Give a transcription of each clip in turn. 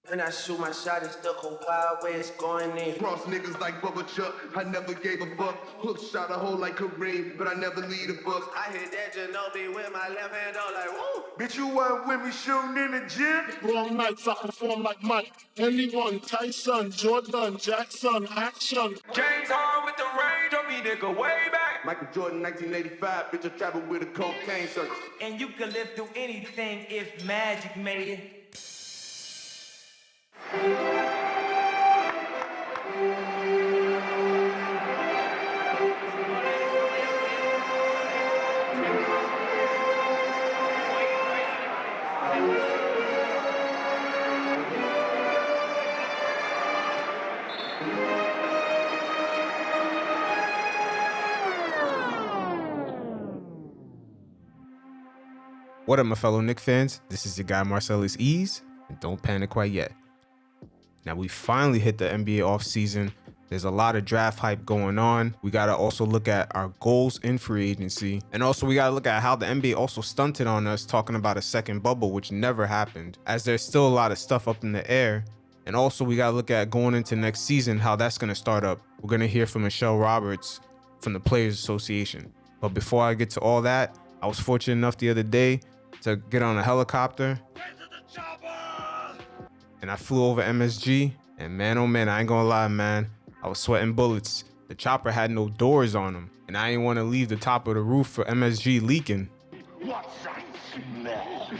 When I shoot my shot, it's stuck a wild way it's going in. Cross niggas like Bubba Chuck, I never gave a fuck. Hook shot a hole like Kareem, but I never lead a buck. I hit that Ginobili with my left hand on like woo. Bitch, you weren't with me shooting in the gym? Wrong nights, I perform like Mike. Anyone, Tyson, Jordan, Jackson, action. James Harden with the range on me, nigga, way back. Michael Jordan, 1985, bitch, I traveled with a cocaine circus. And you can live through anything if magic made it. What up, my fellow Knicks fans? This is your guy Marcellus Ease, and don't panic quite yet. Now, we finally hit the NBA offseason. There's a lot of draft hype going on. We got to also look at our goals in free agency. And also, we got to look at how the NBA also stunted on us, talking about a second bubble, which never happened, as there's still a lot of stuff up in the air. And also, we got to look at going into next season, how that's going to start up. We're going to hear from Michelle Roberts from the Players Association. But before I get to all that, I was fortunate enough the other day to get on a helicopter, and I flew over MSG, and man, oh man, I ain't gonna lie, man, I was sweating bullets. The chopper had no doors on them, and I didn't want to leave the top of the roof for MSG leaking. What's that smell?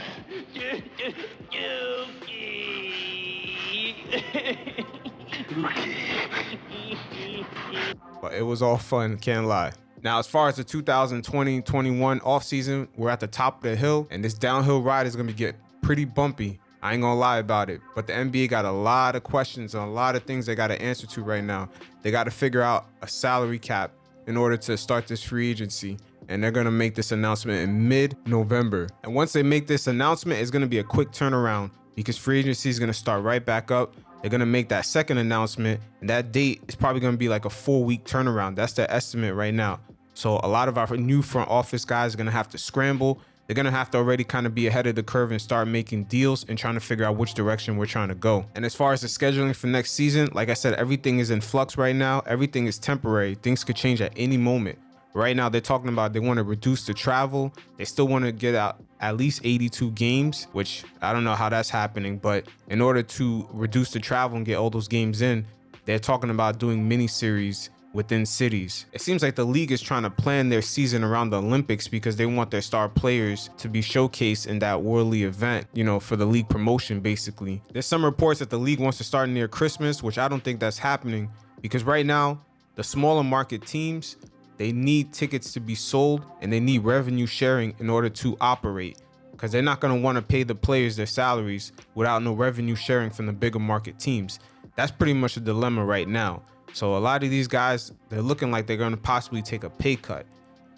But it was all fun, can't lie. Now, as far as the 2020-21 offseason, we're at the top of the hill, and this downhill ride is going to get pretty bumpy. I ain't gonna lie about it, but the NBA got a lot of questions and a lot of things they got to answer to right now. They got to figure out a salary cap in order to start this free agency, and they're going to make this announcement in mid-November. And once they make this announcement, it's going to be a quick turnaround because free agency is going to start right back up. They're going to make that second announcement, and that date is probably going to be like a 4-week turnaround. That's their estimate right now. So a lot of our new front office guys are going to have to scramble. They're going to have to already kind of be ahead of the curve and start making deals and trying to figure out which direction we're trying to go. And as far as the scheduling for next season, like I said, everything is in flux right now. Everything is temporary. Things could change at any moment. Right now, they're talking about they want to reduce the travel. They still want to get out at least 82 games, which I don't know how that's happening. But in order to reduce the travel and get all those games in, they're talking about doing mini series within cities. It seems like the league is trying to plan their season around the Olympics because they want their star players to be showcased in that worldly event, you know, for the league promotion, basically. There's some reports that the league wants to start near Christmas, which I don't think that's happening because right now, the smaller market teams, they need tickets to be sold and they need revenue sharing in order to operate because they're not going to want to pay the players their salaries without no revenue sharing from the bigger market teams. That's pretty much a dilemma right now. So a lot of these guys, they're looking like they're going to possibly take a pay cut.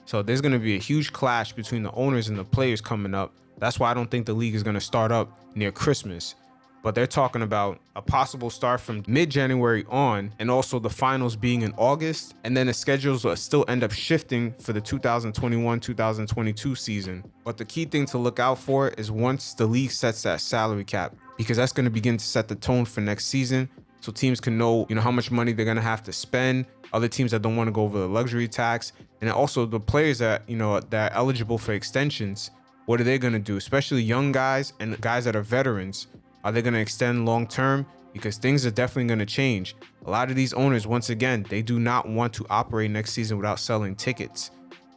So there's going to be a huge clash between the owners and the players coming up. That's why I don't think the league is going to start up near Christmas. But they're talking about a possible start from mid-January on, and also the finals being in August. And then the schedules will still end up shifting for the 2021-2022 season. But the key thing to look out for is once the league sets that salary cap, because that's going to begin to set the tone for next season. So teams can know, how much money they're going to have to spend. Other teams that don't want to go over the luxury tax. And also the players that, that are eligible for extensions. What are they going to do? Especially young guys and guys that are veterans. Are they going to extend long term? Because things are definitely going to change. A lot of these owners, once again, they do not want to operate next season without selling tickets.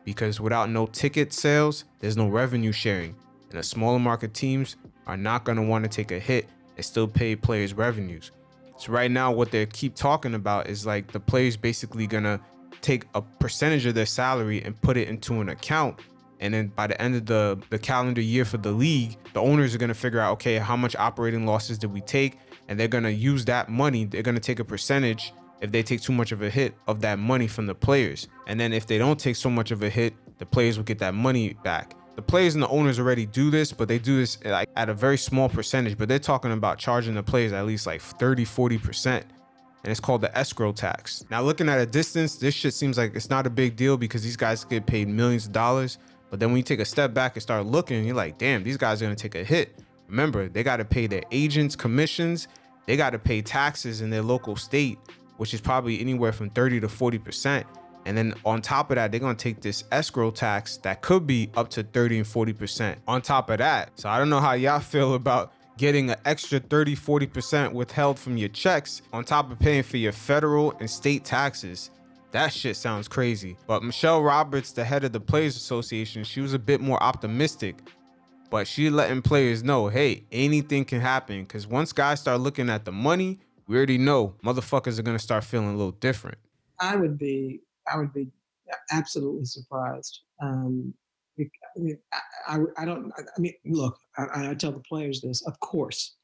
Because without no ticket sales, there's no revenue sharing. And the smaller market teams are not going to want to take a hit and still pay players revenues. So right now, what they keep talking about is like the players basically going to take a percentage of their salary and put it into an account. And then by the end of the calendar year for the league, the owners are going to figure out, okay, how much operating losses did we take? And they're going to use that money. They're going to take a percentage if they take too much of a hit of that money from the players. And then if they don't take so much of a hit, the players will get that money back. The players and the owners already do this, but they do this like at a very small percentage. But they're talking about charging the players at least like 30-40%. And it's called the escrow tax. Now, looking at a distance, this shit seems like it's not a big deal because these guys get paid millions of dollars. But then when you take a step back and start looking, you're like, damn, these guys are going to take a hit. Remember, they got to pay their agents commissions. they got to pay taxes in their local state, which is probably anywhere from 30 to 40%. And then on top of that, they're going to take this escrow tax that could be up to 30 and 40% on top of that. So I don't know how y'all feel about getting an extra 30, 40% withheld from your checks on top of paying for your federal and state taxes. That shit sounds crazy. But Michelle Roberts, the head of the Players Association, she was a bit more optimistic, but she letting players know, hey, anything can happen. Because once guys start looking at the money, we already know motherfuckers are going to start feeling a little different. I would be absolutely surprised. I mean, I don't. I mean, look, I tell the players this. Of course,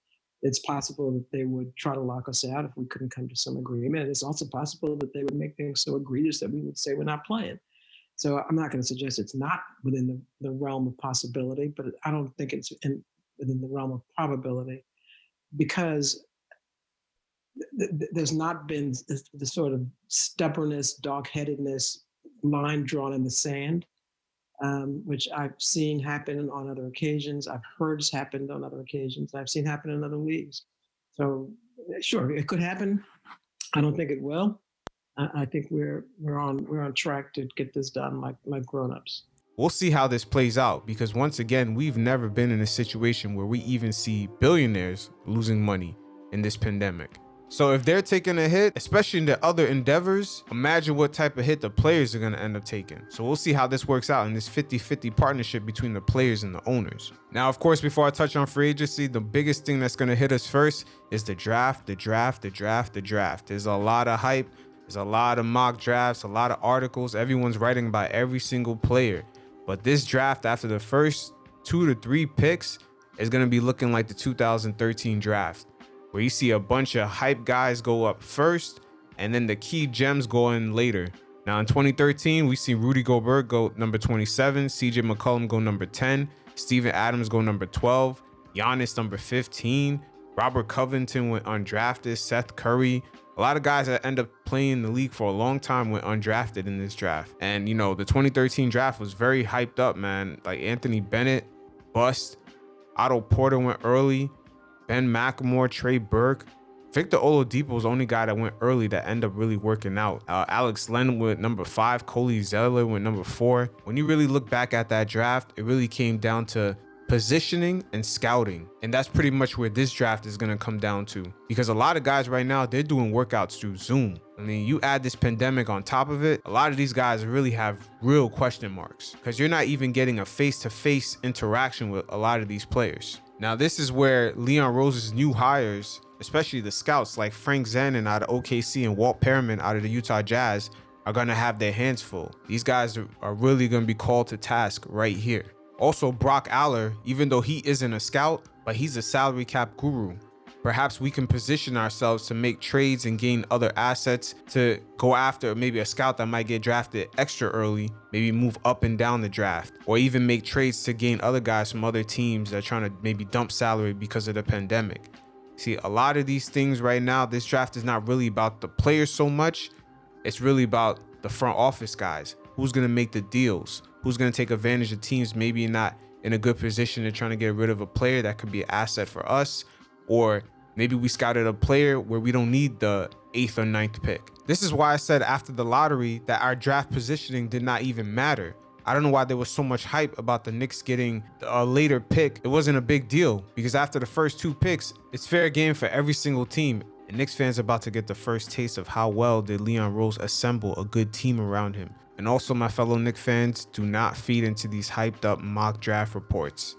it's possible that they would try to lock us out if we couldn't come to some agreement. It's also possible that they would make things so egregious that we would say we're not playing. So I'm not going to suggest it's not within the realm of possibility, but I don't think it's within the realm of probability, because there's not been the sort of stubbornness, dog-headedness line drawn in the sand, which I've seen happen on other occasions. I've heard has happened on other occasions. I've seen happen in other leagues. So sure, it could happen. I don't think it will. I think we're on track to get this done like grown-ups. We'll see how this plays out, because once again, we've never been in a situation where we even see billionaires losing money in this pandemic. So if they're taking a hit, especially in the other endeavors, imagine what type of hit the players are going to end up taking. So we'll see how this works out in this 50-50 partnership between the players and the owners. Now, of course, before I touch on free agency, the biggest thing that's going to hit us first is the draft. There's a lot of hype. There's a lot of mock drafts, a lot of articles. Everyone's writing about every single player. But this draft, after the first 2 to 3 picks, is going to be looking like the 2013 draft, where you see a bunch of hype guys go up first, and then the key gems go in later. Now in 2013, we see Rudy Gobert go number 27, CJ McCollum go number 10, Steven Adams go number 12, Giannis number 15, Robert Covington went undrafted, Seth Curry. A lot of guys that end up playing in the league for a long time went undrafted in this draft. And, you know, the 2013 draft was very hyped up, man. Like Anthony Bennett, bust. Otto Porter went early. Ben McLemore, Trey Burke. Victor Oladipo was the only guy that went early that ended up really working out. Alex Len went number 5. Coley Zeller went number 4. When you really look back at that draft, it really came down to positioning and scouting. And that's pretty much where this draft is going to come down to, because a lot of guys right now, they're doing workouts through Zoom. I mean, you add this pandemic on top of it, a lot of these guys really have real question marks, because you're not even getting a face-to-face interaction with a lot of these players. Now, this is where Leon Rose's new hires, especially the scouts like Frank Zanin out of OKC and Walt Perriman out of the Utah Jazz, are going to have their hands full. These guys are really going to be called to task right here. Also, Brock Aller, even though he isn't a scout, but he's a salary cap guru. Perhaps we can position ourselves to make trades and gain other assets to go after maybe a scout that might get drafted extra early, maybe move up and down the draft, or even make trades to gain other guys from other teams that are trying to maybe dump salary because of the pandemic. See, a lot of these things right now, this draft is not really about the players so much. It's really about the front office guys. Who's going to make the deals? Who's going to take advantage of teams maybe not in a good position and trying to get rid of a player that could be an asset for us, or maybe we scouted a player where we don't need the 8th or 9th pick. This is why I said after the lottery that our draft positioning did not even matter. I don't know why there was so much hype about the Knicks getting a later pick. It wasn't a big deal, because after the first 2 picks, it's fair game for every single team. And Knicks fans are about to get the first taste of how well did Leon Rose assemble a good team around him. And also, my fellow Knicks fans, do not feed into these hyped up mock draft reports.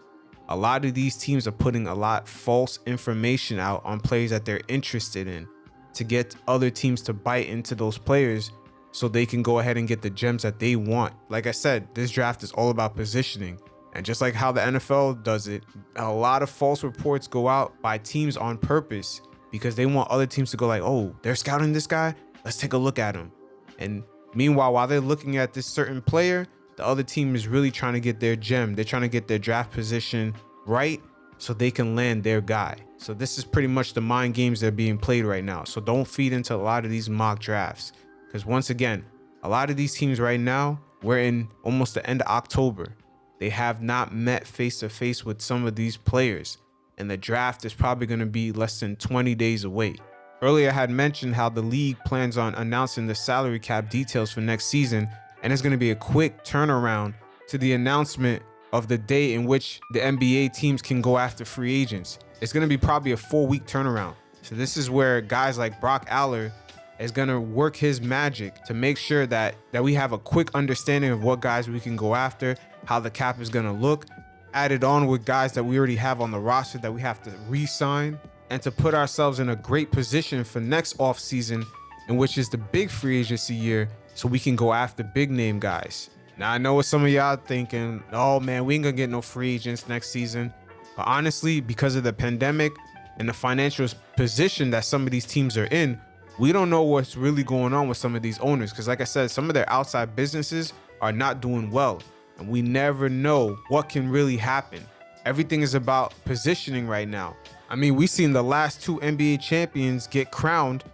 A lot of these teams are putting a lot false information out on players that they're interested in to get other teams to bite into those players so they can go ahead and get the gems that they want. Like I said, this draft is all about positioning. And just like how the NFL does it, a lot of false reports go out by teams on purpose because they want other teams to go like, oh, they're scouting this guy, let's take a look at him. And meanwhile, while they're looking at this certain player, the other team is really trying to get their gem. They're trying to get their draft position right so they can land their guy. So this is pretty much the mind games that are being played right now. So don't feed into a lot of these mock drafts, because once again, a lot of these teams right now, we're in almost the end of October. They have not met face to face with some of these players. and the draft is probably going to be less than 20 days away. Earlier, I had mentioned how the league plans on announcing the salary cap details for next season, and it's going to be a quick turnaround to the announcement of the day in which the NBA teams can go after free agents. It's going to be probably a 4-week turnaround. So this is where guys like Brock Aller is going to work his magic to make sure that we have a quick understanding of what guys we can go after, how the cap is going to look, added on with guys that we already have on the roster that we have to re-sign, and to put ourselves in a great position for next offseason, in which is the big free agency year, so we can go after big name guys. Now, I know what some of y'all thinking, oh man, we ain't gonna get no free agents next season. But honestly, because of the pandemic and the financial position that some of these teams are in, we don't know what's really going on with some of these owners. Because like I said, some of their outside businesses are not doing well. And we never know what can really happen. Everything is about positioning right now. I mean, we've seen the last 2 NBA champions get crowned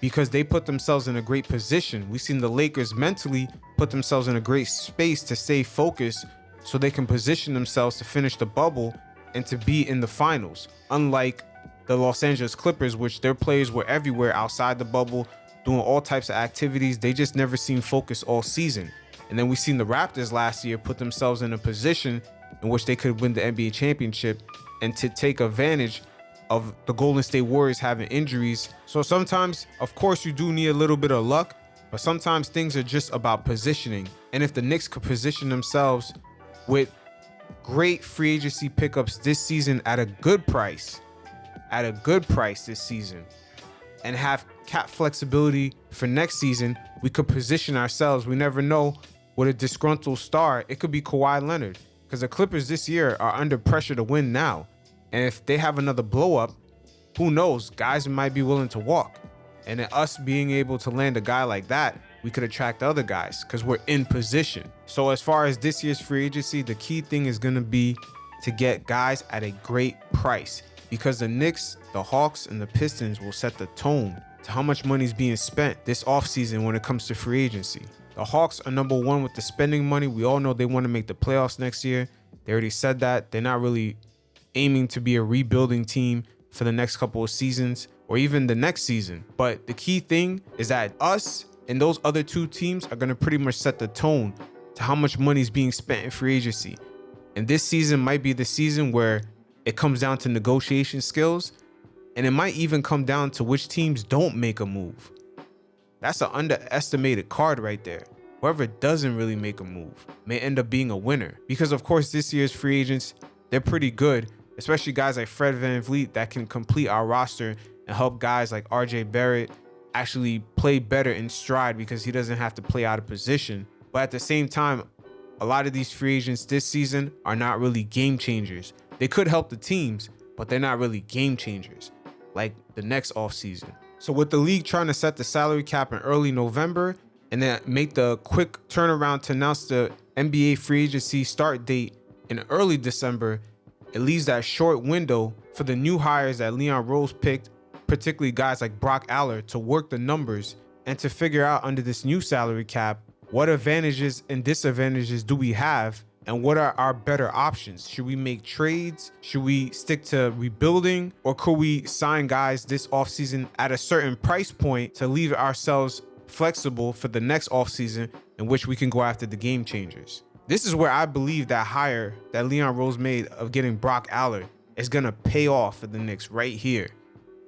because they put themselves in a great position. We've seen the Lakers mentally put themselves in a great space to stay focused so they can position themselves to finish the bubble and to be in the finals. Unlike the Los Angeles Clippers, which their players were everywhere outside the bubble, doing all types of activities. They just never seemed focused all season. And then we seen the Raptors last year put themselves in a position in which they could win the NBA championship and to take advantage of the Golden State Warriors having injuries. So sometimes, of course, you do need a little bit of luck, but sometimes things are just about positioning. And if the Knicks could position themselves with great free agency pickups this season at a good price this season, and have cap flexibility for next season, we could position ourselves. We never know, with a disgruntled star, it could be Kawhi Leonard, because the Clippers this year are under pressure to win now. And if they have another blow up, who knows? Guys might be willing to walk. And then us being able to land a guy like that, we could attract other guys because we're in position. So as far as this year's free agency, the key thing is going to be to get guys at a great price, because the Knicks, the Hawks, and the Pistons will set the tone to how much money is being spent this offseason when it comes to free agency. The Hawks are number 1 with the spending money. We all know they want to make the playoffs next year. They already said that. They're not really aiming to be a rebuilding team for the next couple of seasons or even the next season. But the key thing is that us and those other 2 teams are going to pretty much set the tone to how much money is being spent in free agency. And this season might be the season where it comes down to negotiation skills, and it might even come down to which teams don't make a move. That's an underestimated card right there. Whoever doesn't really make a move may end up being a winner, because of course this year's free agents, they're pretty good, especially guys like Fred VanVleet that can complete our roster and help guys like RJ Barrett actually play better in stride because he doesn't have to play out of position. But at the same time, a lot of these free agents this season are not really game changers. They could help the teams, but they're not really game changers like the next offseason. So with the league trying to set the salary cap in early November and then make the quick turnaround to announce the NBA free agency start date in early December, it leaves that short window for the new hires that Leon Rose picked, particularly guys like Brock Aller, to work the numbers and to figure out under this new salary cap, what advantages and disadvantages do we have and what are our better options? Should we make trades? Should we stick to rebuilding? Or could we sign guys this offseason at a certain price point to leave ourselves flexible for the next offseason in which we can go after the game changers? This is where I believe that hire that Leon Rose made of getting Brock Aller is going to pay off for the Knicks right here.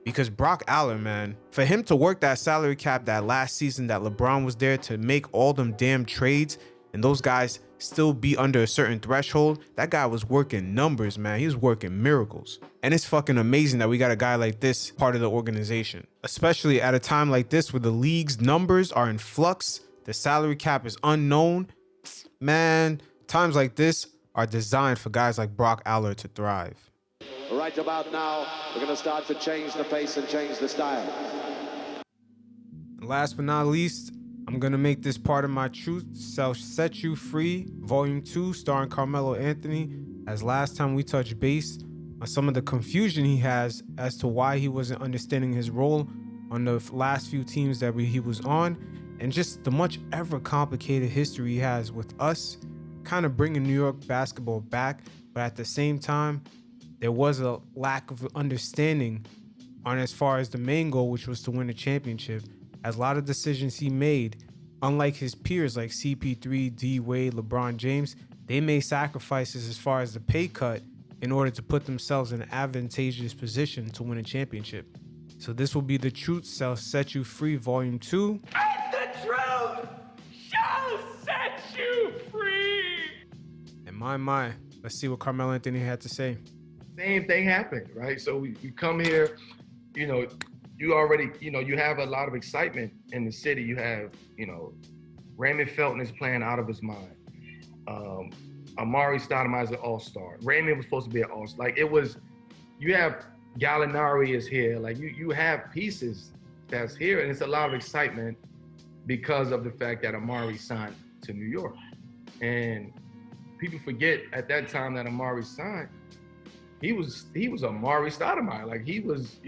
Because Brock Aller, man, for him to work that salary cap that last season that LeBron was there to make all them damn trades and those guys still be under a certain threshold, that guy was working numbers, man. He was working miracles. And it's fucking amazing that we got a guy like this part of the organization, especially at a time like this where the league's numbers are in flux, the salary cap is unknown. Man, times like this are designed for guys like Brock Aller to thrive. Right about now, we're going to start to change the pace and change the style. And last but not least, I'm going to make this part of my Truth Shall Set You Free, Volume 2, starring Carmelo Anthony, as last time we touched base on some of the confusion he has as to why he wasn't understanding his role on the last few teams that he was on, and just the much ever complicated history he has with us, kind of bringing New York basketball back, but at the same time, there was a lack of understanding on as far as the main goal, which was to win a championship. As a lot of decisions he made, unlike his peers like CP3, D Wade, LeBron James, they made sacrifices as far as the pay cut in order to put themselves in an advantageous position to win a championship. So this will be The Truth Shall Set You Free Volume 2. And the truth shall set you free. And my, let's see what Carmelo Anthony had to say. Same thing happened, right? So we come here, you already, you have a lot of excitement in the city. You have, Raymond Felton is playing out of his mind. Amari Stoudemire is an all-star. Raymond was supposed to be an all-star. Like you have Gallinari is here. Like you have pieces that's here, and it's a lot of excitement because of the fact that Amari signed to New York. And people forget at that time that Amari signed, he was Amari Stoudemire. Like he was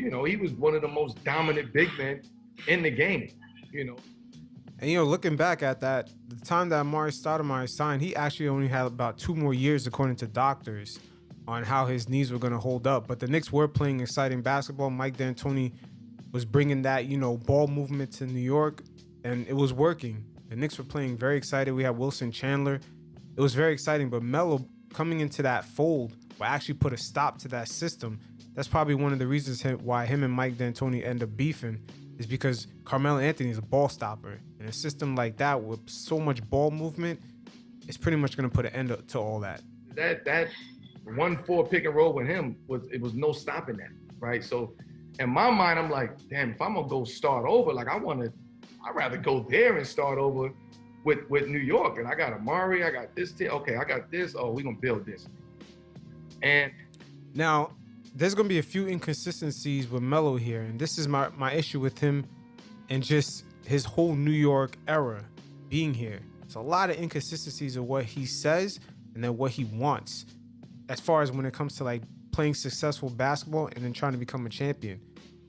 one of the most dominant big men in the game, And looking back at that, the time that Amari Stoudemire signed, he actually only had about 2 more years, according to doctors, on how his knees were going to hold up. But the Knicks were playing exciting basketball. Mike D'Antoni was bringing that, ball movement to New York, and it was working. The Knicks were playing very excited. We had Wilson Chandler. It was very exciting, but Melo coming into that fold will actually put a stop to that system. That's probably one of the reasons why him and Mike D'Antoni end up beefing, is because Carmelo Anthony is a ball stopper. And a system like that with so much ball movement, it's pretty much going to put an end to all that. That 1-4 pick and roll with him was no stopping that, right? So in my mind, I'm like, damn, if I'm gonna go start over, like I'd rather go there and start over with New York. And I got Amari, I got this team. Okay, I got this. Oh, we're gonna build this. And now there's gonna be a few inconsistencies with Melo here, and this is my issue with him and just his whole New York era being here. It's a lot of inconsistencies of what he says and then what he wants, as far as when it comes to like playing successful basketball and then trying to become a champion.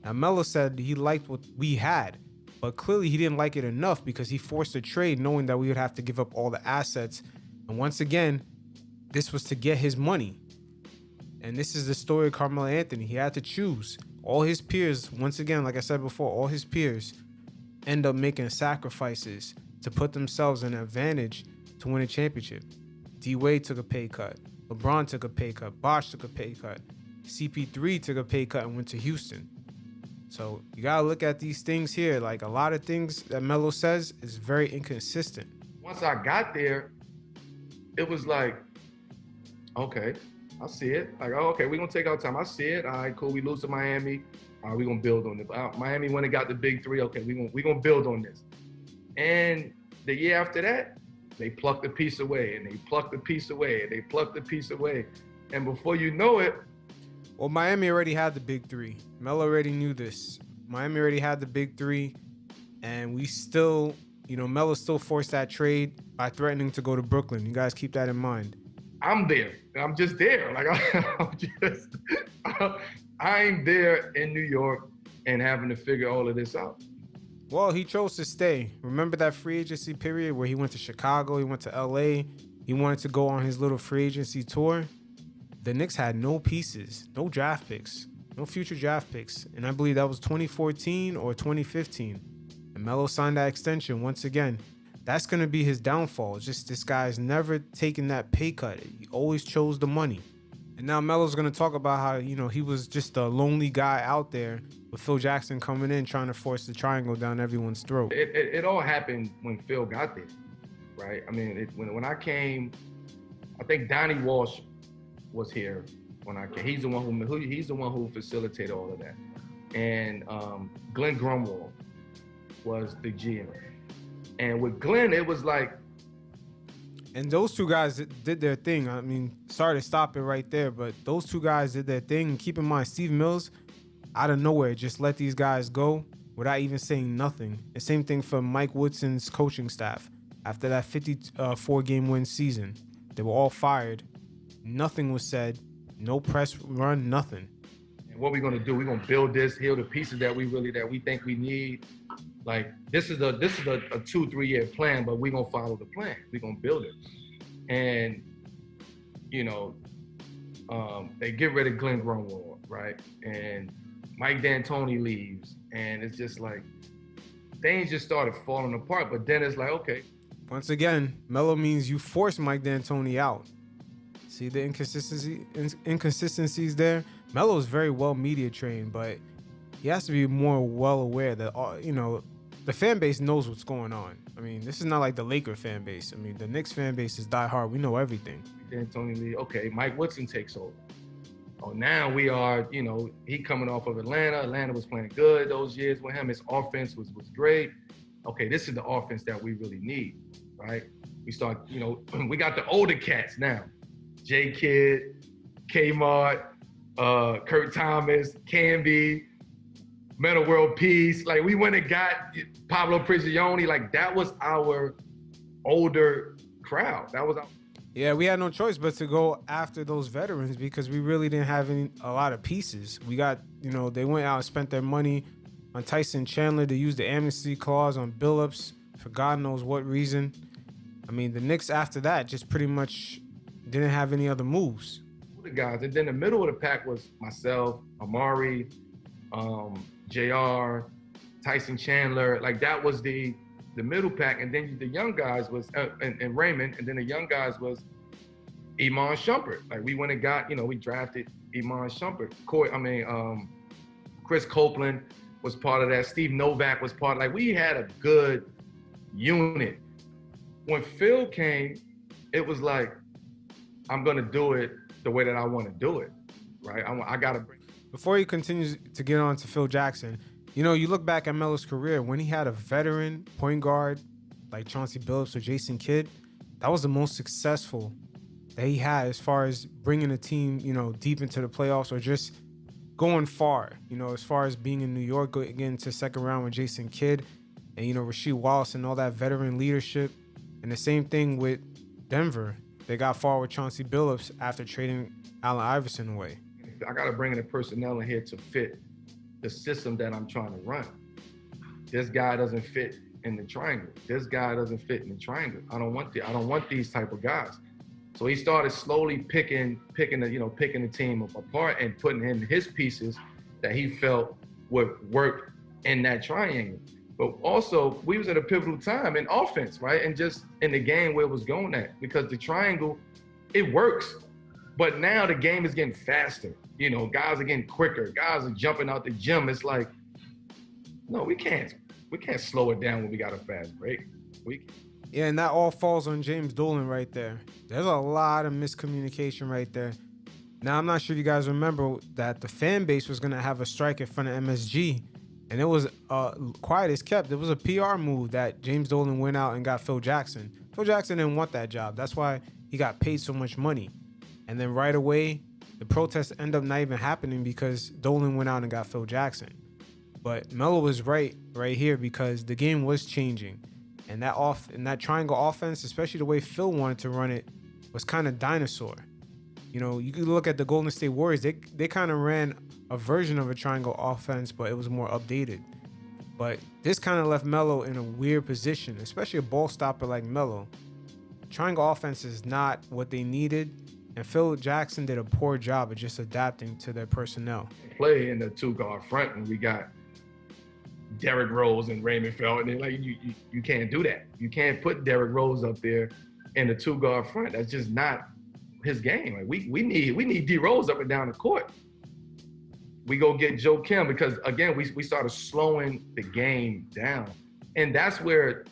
Now Melo said he liked what we had, but clearly he didn't like it enough because he forced a trade knowing that we would have to give up all the assets. And once again, this was to get his money. And this is the story of Carmelo Anthony. He had to choose. All his peers, once again, like I said before, all his peers end up making sacrifices to put themselves in an advantage to win a championship. D Wade took a pay cut. LeBron took a pay cut. Bosh took a pay cut. CP3 took a pay cut and went to Houston. So you gotta look at these things here. Like a lot of things that Melo says is very inconsistent. once I got there, it was like, okay, I see it. Like, oh, okay, we're gonna take our time. I see it. All right, cool. We lose to Miami. All right, we're gonna build on it. Miami went and got the big three. Okay, we're gonna build on this. And the year after that, they plucked a piece away, and they plucked a piece away, and they plucked a piece away. And before you know it, well, Miami already had the big three. Melo already knew this. Miami already had the big three, and we still, Melo still forced that trade by threatening to go to Brooklyn. You guys keep that in mind. I'm there. I'm just there. Like I'm there in New York and having to figure all of this out. Well, he chose to stay. Remember that free agency period where he went to Chicago, he went to LA, he wanted to go on his little free agency tour? The Knicks had no pieces, no draft picks, no future draft picks. And I believe that was 2014 or 2015. And Melo signed that extension once again. That's going to be his downfall. It's just this guy's never taken that pay cut. He always chose the money. And now Melo's going to talk about how, he was just a lonely guy out there with Phil Jackson coming in trying to force the triangle down everyone's throat. It all happened when Phil got there, right? I mean, when I came, I think Donnie Walsh was here when I came. He's the one who facilitated all of that. And Glenn Grunwald was the GM. And with Glenn, it was like, and those two guys did their thing. I mean, sorry to stop it right there, but those two guys did their thing. And keep in mind, Steve Mills, out of nowhere, just let these guys go without even saying nothing. The same thing for Mike Woodson's coaching staff. After that 54-game win season, they were all fired. Nothing was said. No press run, nothing. And what we're gonna do? We're gonna build this. Here are the pieces that we think we need. Like this is a 2-3 year plan, but we're gonna follow the plan. We're gonna build it. And They get rid of Glenn Grunwald, right? And Mike D'Antoni leaves, and it's just like things just started falling apart. But then it's like, okay. Once again, Melo means you force Mike D'Antoni out. See the inconsistencies there? Melo is very well media trained, but he has to be more well aware that, the fan base knows what's going on. I mean, this is not like the Laker fan base. I mean, the Knicks fan base is diehard. We know everything. D'Antoni leaves. Okay, Mike Woodson takes over. Oh, now we are, he coming off of Atlanta. Atlanta was playing good those years with him. His offense was great. Okay, this is the offense that we really need, right? We start, we got the older cats now. J Kidd, Kmart, Kurt Thomas, Camby, Metal World Peace. Like, we went and got Pablo Prigioni. Like, that was our older crowd. That was our... Yeah, we had no choice but to go after those veterans because we really didn't have a lot of pieces. We got, they went out and spent their money on Tyson Chandler to use the amnesty clause on Billups for God knows what reason. I mean, the Knicks after that just pretty much didn't have any other moves. The guys, and then the middle of the pack was myself, Amari, JR, Tyson Chandler. Like, that was the middle pack, and then the young guys was and Raymond, and then the young guys was Iman Shumpert. Like, we went and got, we drafted Iman Shumpert. Chris Copeland was part of that. Steve Novak was part of, like, we had a good unit. When Phil came, it was like, I'm gonna do it the way that I want to do it, right? I gotta bring. Before he continues to get on to Phil Jackson, you look back at Melo's career, when he had a veteran point guard like Chauncey Billups or Jason Kidd, that was the most successful that he had as far as bringing a team, deep into the playoffs or just going far, as far as being in New York, getting to second round with Jason Kidd and, Rasheed Wallace and all that veteran leadership. And the same thing with Denver. They got far with Chauncey Billups after trading Allen Iverson away. I got to bring in the personnel in here to fit the system that I'm trying to run. This guy doesn't fit in the triangle. This guy doesn't fit in the triangle. I don't want these type of guys. So he started slowly picking the team apart and putting in his pieces that he felt would work in that triangle. But also, we was at a pivotal time in offense, right? And just in the game where it was going at, because the triangle, it works. But now the game is getting faster. Guys are getting quicker. Guys are jumping out the gym. It's like, no, we can't slow it down when we got a fast break. Yeah, and that all falls on James Dolan right there. There's a lot of miscommunication right there. Now, I'm not sure if you guys remember that the fan base was going to have a strike in front of MSG. And it was quiet as kept. It was a PR move that James Dolan went out and got Phil Jackson. Phil Jackson didn't want that job. That's why he got paid so much money. And then right away, the protests end up not even happening because Dolan went out and got Phil Jackson. But Melo was right here because the game was changing. And that triangle offense, especially the way Phil wanted to run it, was kind of dinosaur. You could look at the Golden State Warriors. They kind of ran a version of a triangle offense, but it was more updated. But this kind of left Melo in a weird position, especially a ball stopper like Melo. Triangle offense is not what they needed, and Phil Jackson did a poor job of just adapting to their personnel. Play in the two-guard front when we got Derrick Rose and Raymond Felton. Like, you can't do that. You can't put Derrick Rose up there in the two-guard front. That's just not his game. Like, we need D Rose up and down the court. We go get Joe Kim because, again, we started slowing the game down, and that's where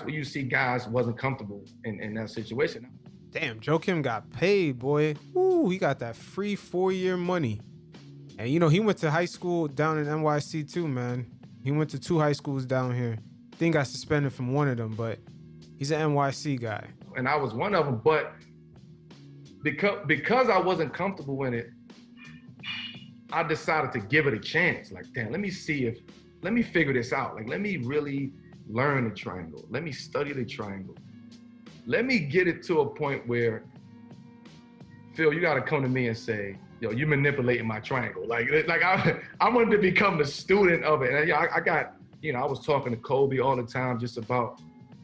you see guys wasn't comfortable in that situation. Damn, Joe Kim got paid, boy. Ooh, he got that free 4-year money. And he went to high school down in NYC too, man. He went to 2 high schools down here. I think got suspended from one of them, but he's an NYC guy. And I was one of them, but because I wasn't comfortable in it, I decided to give it a chance. Like, damn, let me figure this out. Like, let me really learn the triangle. Let me study the triangle. Let me get it to a point where, Phil, you got to come to me and say, yo, you manipulating my triangle. Like I wanted to become the student of it. And I got, I was talking to Kobe all the time just about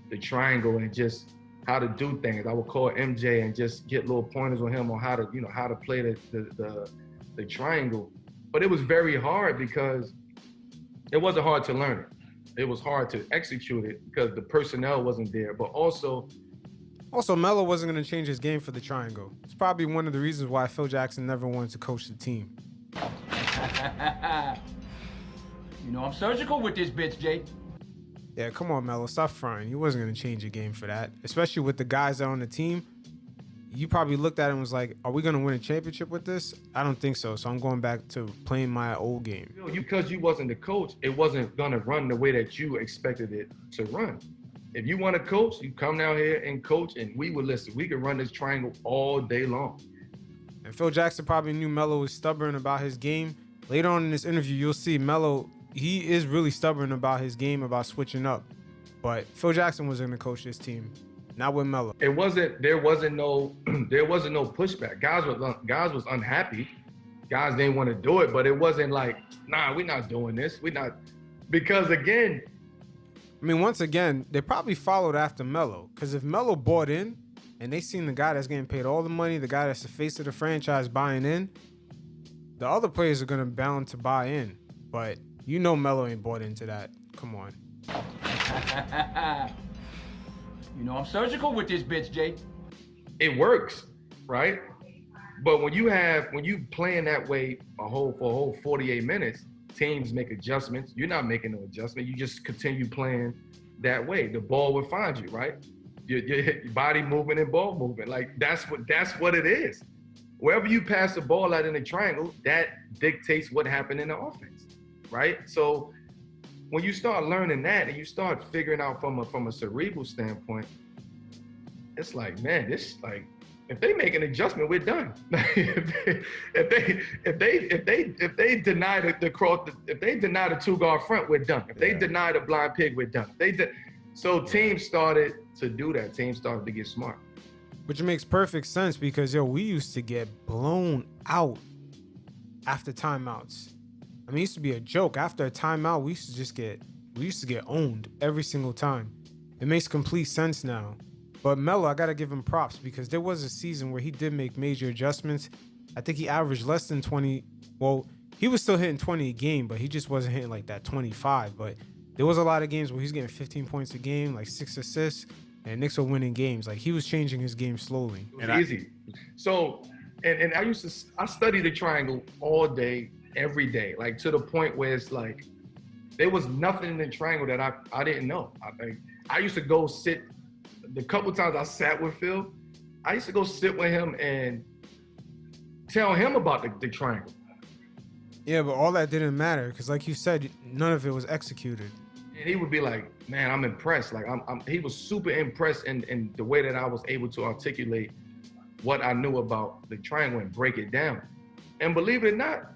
the triangle and just how to do things. I would call MJ and just get little pointers on him on how to play the triangle. But it was very hard because it wasn't hard to learn it. It was hard to execute it because the personnel wasn't there. But also Melo wasn't going to change his game for the triangle. It's probably one of the reasons why Phil Jackson never wanted to coach the team. You know I'm surgical with this bitch, Jay. Yeah, come on, Melo, stop fronting. You wasn't going to change your game for that, especially with the guys that are on the team. You probably looked at it and was like, are we going to win a championship with this? I don't think so. So I'm going back to playing my old game. Because you wasn't the coach, it wasn't going to run the way that you expected it to run. If you want to coach, you come down here and coach, and we would listen. We could run this triangle all day long. And Phil Jackson probably knew Melo was stubborn about his game. Later on in this interview, you'll see Melo, he is really stubborn about his game, about switching up. But Phil Jackson was going to coach this team, not with Melo. There wasn't no pushback. Guys was unhappy. Guys didn't want to do it, but it wasn't like, nah, we're not doing this. We're not, because again, I mean, once again, they probably followed after Melo, because if Melo bought in and they seen the guy that's getting paid all the money, the guy that's the face of the franchise buying in, the other players are going to bound to buy in. But you know Melo ain't bought into that. Come on. You know I'm surgical with this bitch, Jay. it works, right? But when you playing that way for a whole 48 minutes, teams make adjustments. You're not making no adjustment. You just continue playing that way. The ball will find you, right? Your body movement and ball movement. Like that's what it is. Wherever you pass the ball out in the triangle, that dictates what happened in the offense, right? So when you start learning that and you start figuring out from a cerebral standpoint, it's like, man, this like, if they make an adjustment, we're done. if they deny the two-guard front, we're done. If they deny the blind pig, we're done. So teams started to do that. Teams started to get smart. Which makes perfect sense because, we used to get blown out after timeouts. I mean, it used to be a joke. After a timeout, we used to get owned every single time. It makes complete sense now. But Melo, I got to give him props because there was a season where he did make major adjustments. I think he averaged less than 20. Well, he was still hitting 20 a game, but he just wasn't hitting like that 25. But there was a lot of games where he's getting 15 points a game, like 6 assists, and Knicks were winning games. Like he was changing his game slowly. It was easy. So, and I studied the triangle all day, every day, like to the point where it's like, there was nothing in the triangle that I didn't know. I used to go sit. The couple times I sat with Phil, I used to go sit with him and tell him about the triangle. Yeah, but all that didn't matter because, like you said, none of it was executed. And he would be like, man, I'm impressed. Like he was super impressed in the way that I was able to articulate what I knew about the triangle and break it down. And believe it or not,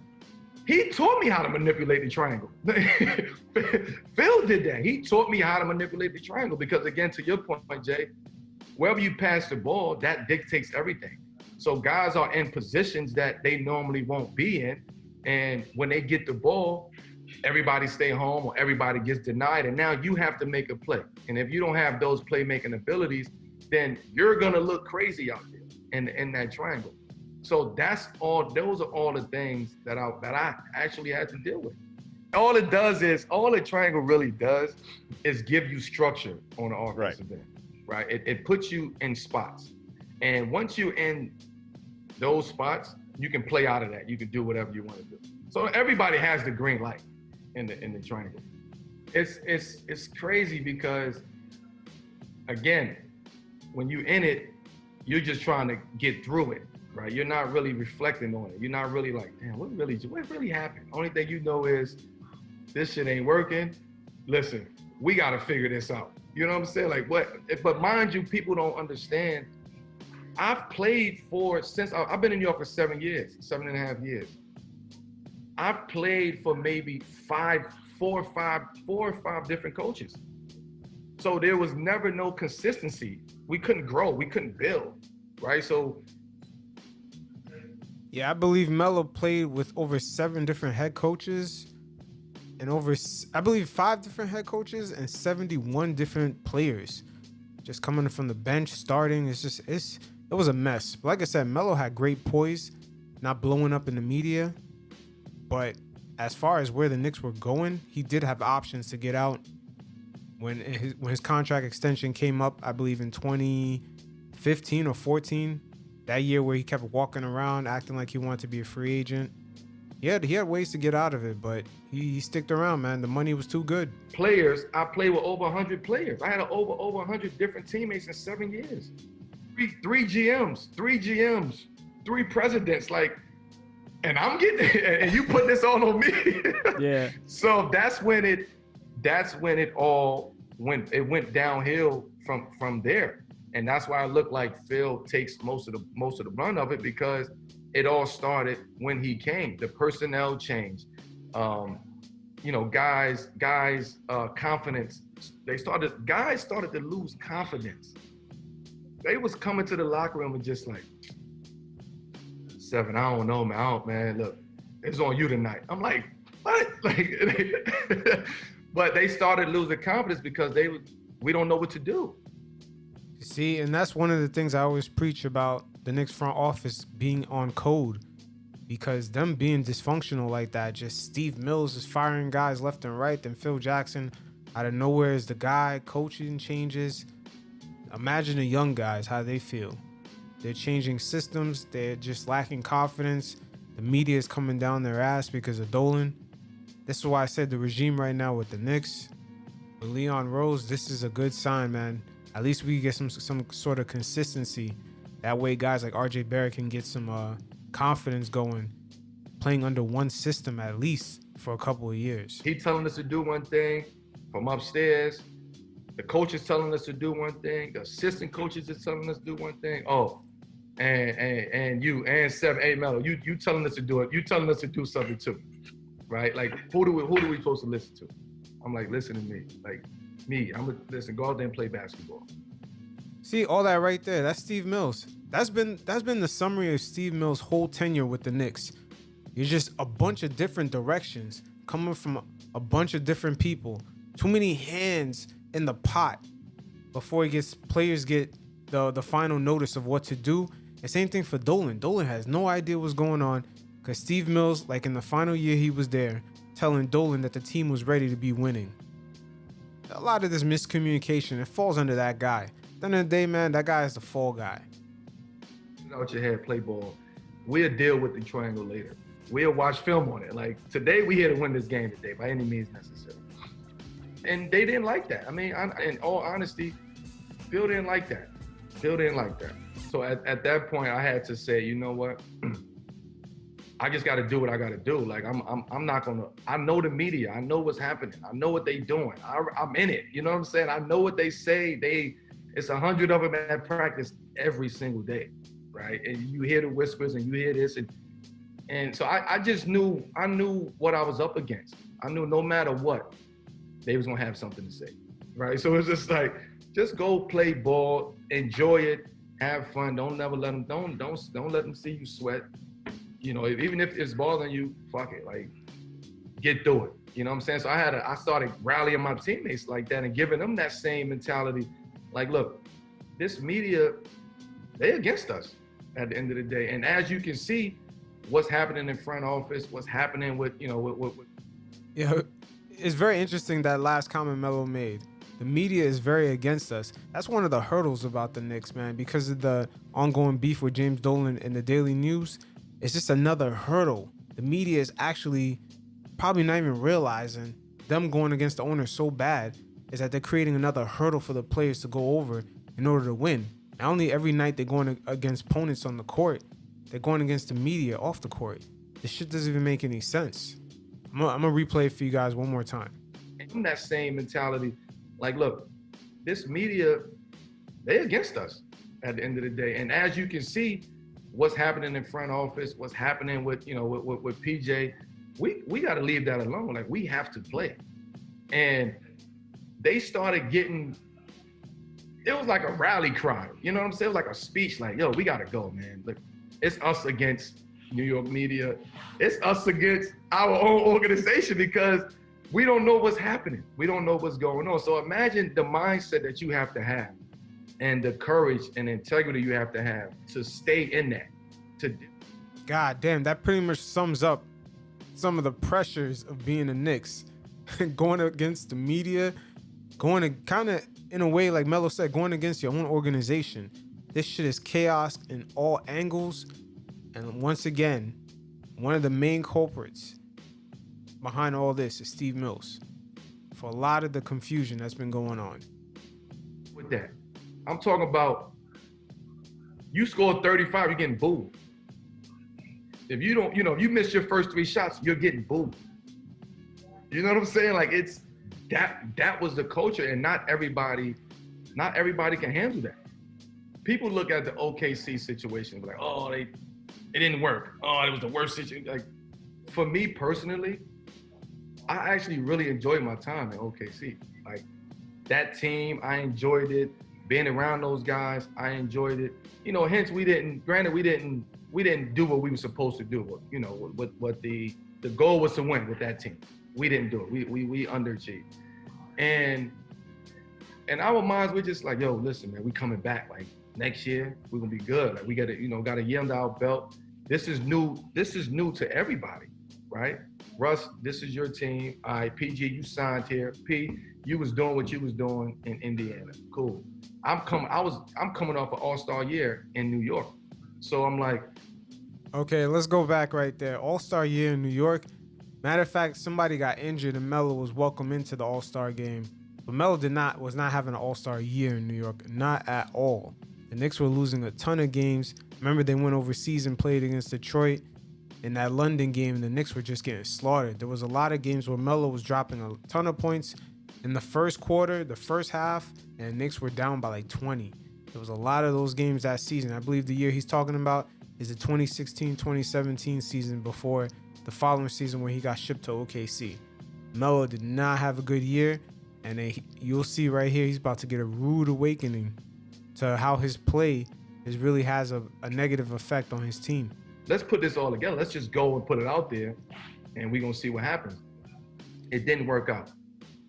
he taught me how to manipulate the triangle. Phil did that. He taught me how to manipulate the triangle because, again, to your point, Jay, wherever you pass the ball, that dictates everything. So guys are in positions that they normally won't be in. And when they get the ball, everybody stay home or everybody gets denied. And now you have to make a play. And if you don't have those playmaking abilities, then you're going to look crazy out there in that triangle. So those are all the things that I actually had to deal with. All the triangle really does is give you structure on the offensive end, right? It puts you in spots. And once you're in those spots, you can play out of that. You can do whatever you want to do. So everybody has the green light in the triangle. It's crazy because, again, when you're in it, you're just trying to get through it. Right, you're not really reflecting on it. You're not really like, damn, what really happened? Only thing you know is this shit ain't working. Listen, we gotta figure this out. You know what I'm saying? Like what? But mind you, people don't understand. I've played since I've been in New York for 7.5 years. I've played for maybe four or five different coaches. So there was never no consistency. We couldn't grow. We couldn't build. Right. So. Yeah, I believe Melo played with over 7 different head coaches and I believe 5 different head coaches and 71 different players. just coming from the bench, starting. It was a mess. But like I said, Melo had great poise, not blowing up in the media. But as far as where the Knicks were going, he did have options to get out. When his contract extension came up, I believe in 2015 or 14, that year where he kept walking around acting like he wanted to be a free agent. He had ways to get out of it, but he sticked around, man. The money was too good. Players, I played with over 100 players. I had over 100 different teammates in 7 years. Three GMs, 3 presidents, like, and I'm getting it, and you put this all on me. Yeah. So that's when it all went downhill from there. And that's why I look like Phil takes most of the run of it, because it all started when he came. The personnel change, guys, confidence. Guys started to lose confidence. They was coming to the locker room and just like, Seven, I don't know, man. Look, it's on you tonight. I'm like, what? Like, but they started losing confidence because we don't know what to do. See, and that's one of the things I always preach about the Knicks front office being on code, because them being dysfunctional like that, just Steve Mills is firing guys left and right, then Phil Jackson out of nowhere is the guy, coaching changes. Imagine the young guys, how they feel. They're changing systems. They're just lacking confidence. The media is coming down their ass because of Dolan. This is why I said the regime right now with the Knicks, with Leon Rose, this is a good sign, man. At least we get some sort of consistency. That way guys like RJ Barrett can get some confidence going, playing under one system at least for a couple of years. He telling us to do one thing from upstairs. The coach is telling us to do one thing. The assistant coaches is telling us to do one thing. Oh, and you and 7-8 Melo, you telling us to do it. You telling us to do something too, right? Like who do we supposed to listen to? I'm like, listen to me. Like me, I'm gonna listen. Go out there and play basketball. See all that right there? That's Steve Mills. That's been the summary of Steve Mills' whole tenure with the Knicks. You're just a bunch of different directions coming from a bunch of different people. Too many hands in the pot before players get the final notice of what to do. And same thing for Dolan. Dolan has no idea what's going on because Steve Mills, like in the final year he was there, telling Dolan that the team was ready to be winning. A lot of this miscommunication, it falls under that guy. At the end of the day, man, that guy is the fall guy. Out your head, play ball. We'll deal with the triangle later. We'll watch film on it. Like today, we here to win this game today by any means necessary. And they didn't like that. I mean, in all honesty, Phil didn't like that. So at that point, I had to say, you know what? I just got to do what I got to do. Like I'm not gonna. I know the media. I know what's happening. I know what they doing. I'm in it. You know what I'm saying? I know what they say. It's 100 of them at practice every single day, right? And you hear the whispers and you hear this, and so I just knew. I knew what I was up against. I knew no matter what, they was gonna have something to say, right? So it's just like, just go play ball, enjoy it, have fun. Don't let them see you sweat. You know, even if it's bothering you, fuck it, like get through it. You know what I'm saying? So I started rallying my teammates like that and giving them that same mentality. Like, look, this media, they against us at the end of the day. And as you can see, what's happening in front office, what's happening with, with Yeah, it's very interesting that last comment Melo made. The media is very against us. That's one of the hurdles about the Knicks, man, because of the ongoing beef with James Dolan and the Daily News. It's just another hurdle. The media is actually probably not even realizing them going against the owner so bad is that they're creating another hurdle for the players to go over in order to win. Not only every night they're going against opponents on the court, they're going against the media off the court. This shit doesn't even make any sense. I'm gonna replay it for you guys one more time. That same mentality, like, look, this media, they against us at the end of the day. And as you can see, what's happening in front office, what's happening with, with PJ, we got to leave that alone. Like, we have to play. And they started getting, it was like a rally cry. You know what I'm saying? It was like a speech, like, yo, we got to go, man. Look, it's us against New York media. It's us against our own organization because we don't know what's happening. We don't know what's going on. So imagine the mindset that you have to have and the courage and integrity you have to stay in that. God damn, that pretty much sums up some of the pressures of being a Knicks. Going against the media, going to kind of, in a way, like Melo said, going against your own organization. This shit is chaos in all angles. And once again, one of the main culprits behind all this is Steve Mills for a lot of the confusion that's been going on. With that, I'm talking about you scored 35, you're getting booed. If you don't, you miss your first 3 shots, you're getting booed. You know what I'm saying? Like it's that was the culture, and not everybody can handle that. People look at the OKC situation like, oh, it didn't work. Oh, it was the worst situation. Like for me personally, I actually really enjoyed my time in OKC. Like that team, I enjoyed it. Being around those guys, I enjoyed it. Hence we didn't do what we were supposed to do. What the goal was to win with that team. We didn't do it. We underachieved. And in our minds, we're just like, yo, listen, man, we coming back. Like next year, we're gonna be good. Like we got a year under our belt. This is new to everybody, right? Russ, this is your team. All right, PG, you signed here. P, you was doing what you was doing in Indiana. Cool. I'm coming off an all-star year in New York. So I'm like, okay, let's go back right there. All-star year in New York. Matter of fact, somebody got injured and Melo was welcomed into the All-Star game. But Melo was not having an All-Star year in New York, not at all. The Knicks were losing a ton of games. Remember, they went overseas and played against Detroit. In that London game, the Knicks were just getting slaughtered. There was a lot of games where Melo was dropping a ton of points in the first quarter, the first half, and the Knicks were down by like 20. There was a lot of those games that season. I believe the year he's talking about is the 2016-2017 season, before the following season where he got shipped to OKC. Melo did not have a good year, and you'll see right here he's about to get a rude awakening to how his play really has a negative effect on his team. Let's put this all together. Let's just go and put it out there, and we're gonna see what happens. It didn't work out.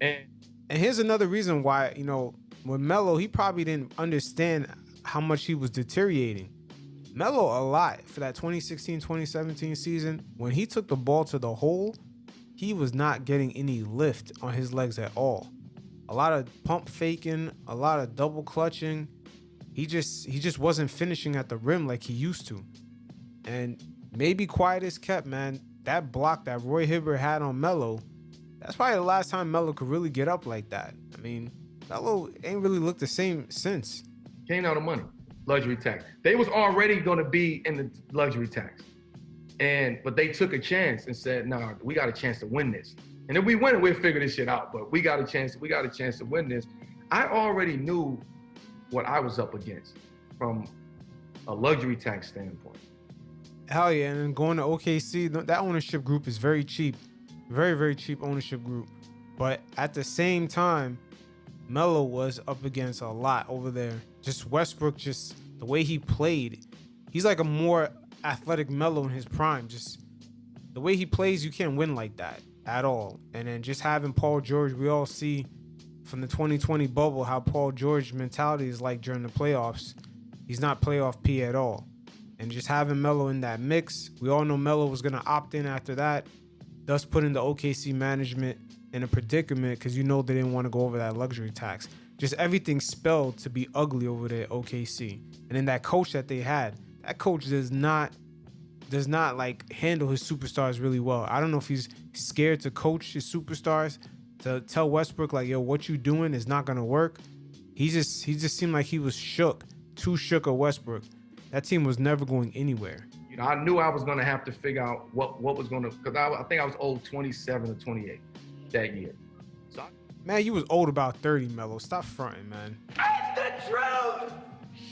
And here's another reason why, with Melo, he probably didn't understand how much he was deteriorating. Melo, a lot for that 2016-2017 season, when he took the ball to the hole, he was not getting any lift on his legs at all. A lot of pump faking, a lot of double clutching. He just wasn't finishing at the rim like he used to. And maybe quiet as kept, man, that block that Roy Hibbert had on Melo, that's probably the last time Melo could really get up like that. I mean, Melo ain't really looked the same since. Came out of money, luxury tax. They was already going to be in the luxury tax. But they took a chance and said, nah, we got a chance to win this. And if we win it, we'll figure this shit out. But we got a chance to win this. I already knew what I was up against from a luxury tax standpoint. Hell yeah, and then going to OKC, that ownership group is very cheap. Very, very cheap ownership group. But at the same time, Melo was up against a lot over there. Just Westbrook, just the way he played. He's like a more athletic Melo in his prime. Just the way he plays, you can't win like that at all. And then just having Paul George, we all see from the 2020 bubble how Paul George mentality is like during the playoffs. He's not playoff P at all. And just having Melo in that mix, we all know Melo was going to opt in after that, thus putting the OKC management in a predicament because they didn't want to go over that luxury tax. Just everything spelled to be ugly over there at OKC. And then that coach that they had, that coach does not like handle his superstars really well. I don't know if he's scared to coach his superstars, to tell Westbrook like, yo, what you doing is not going to work. He just seemed like he was too shook of Westbrook. That team was never going anywhere. I knew I was going to have to figure out what was going to, because I think I was old 27 or 28 that year. So man, you was old about 30, Melo. Stop fronting, man. And the truth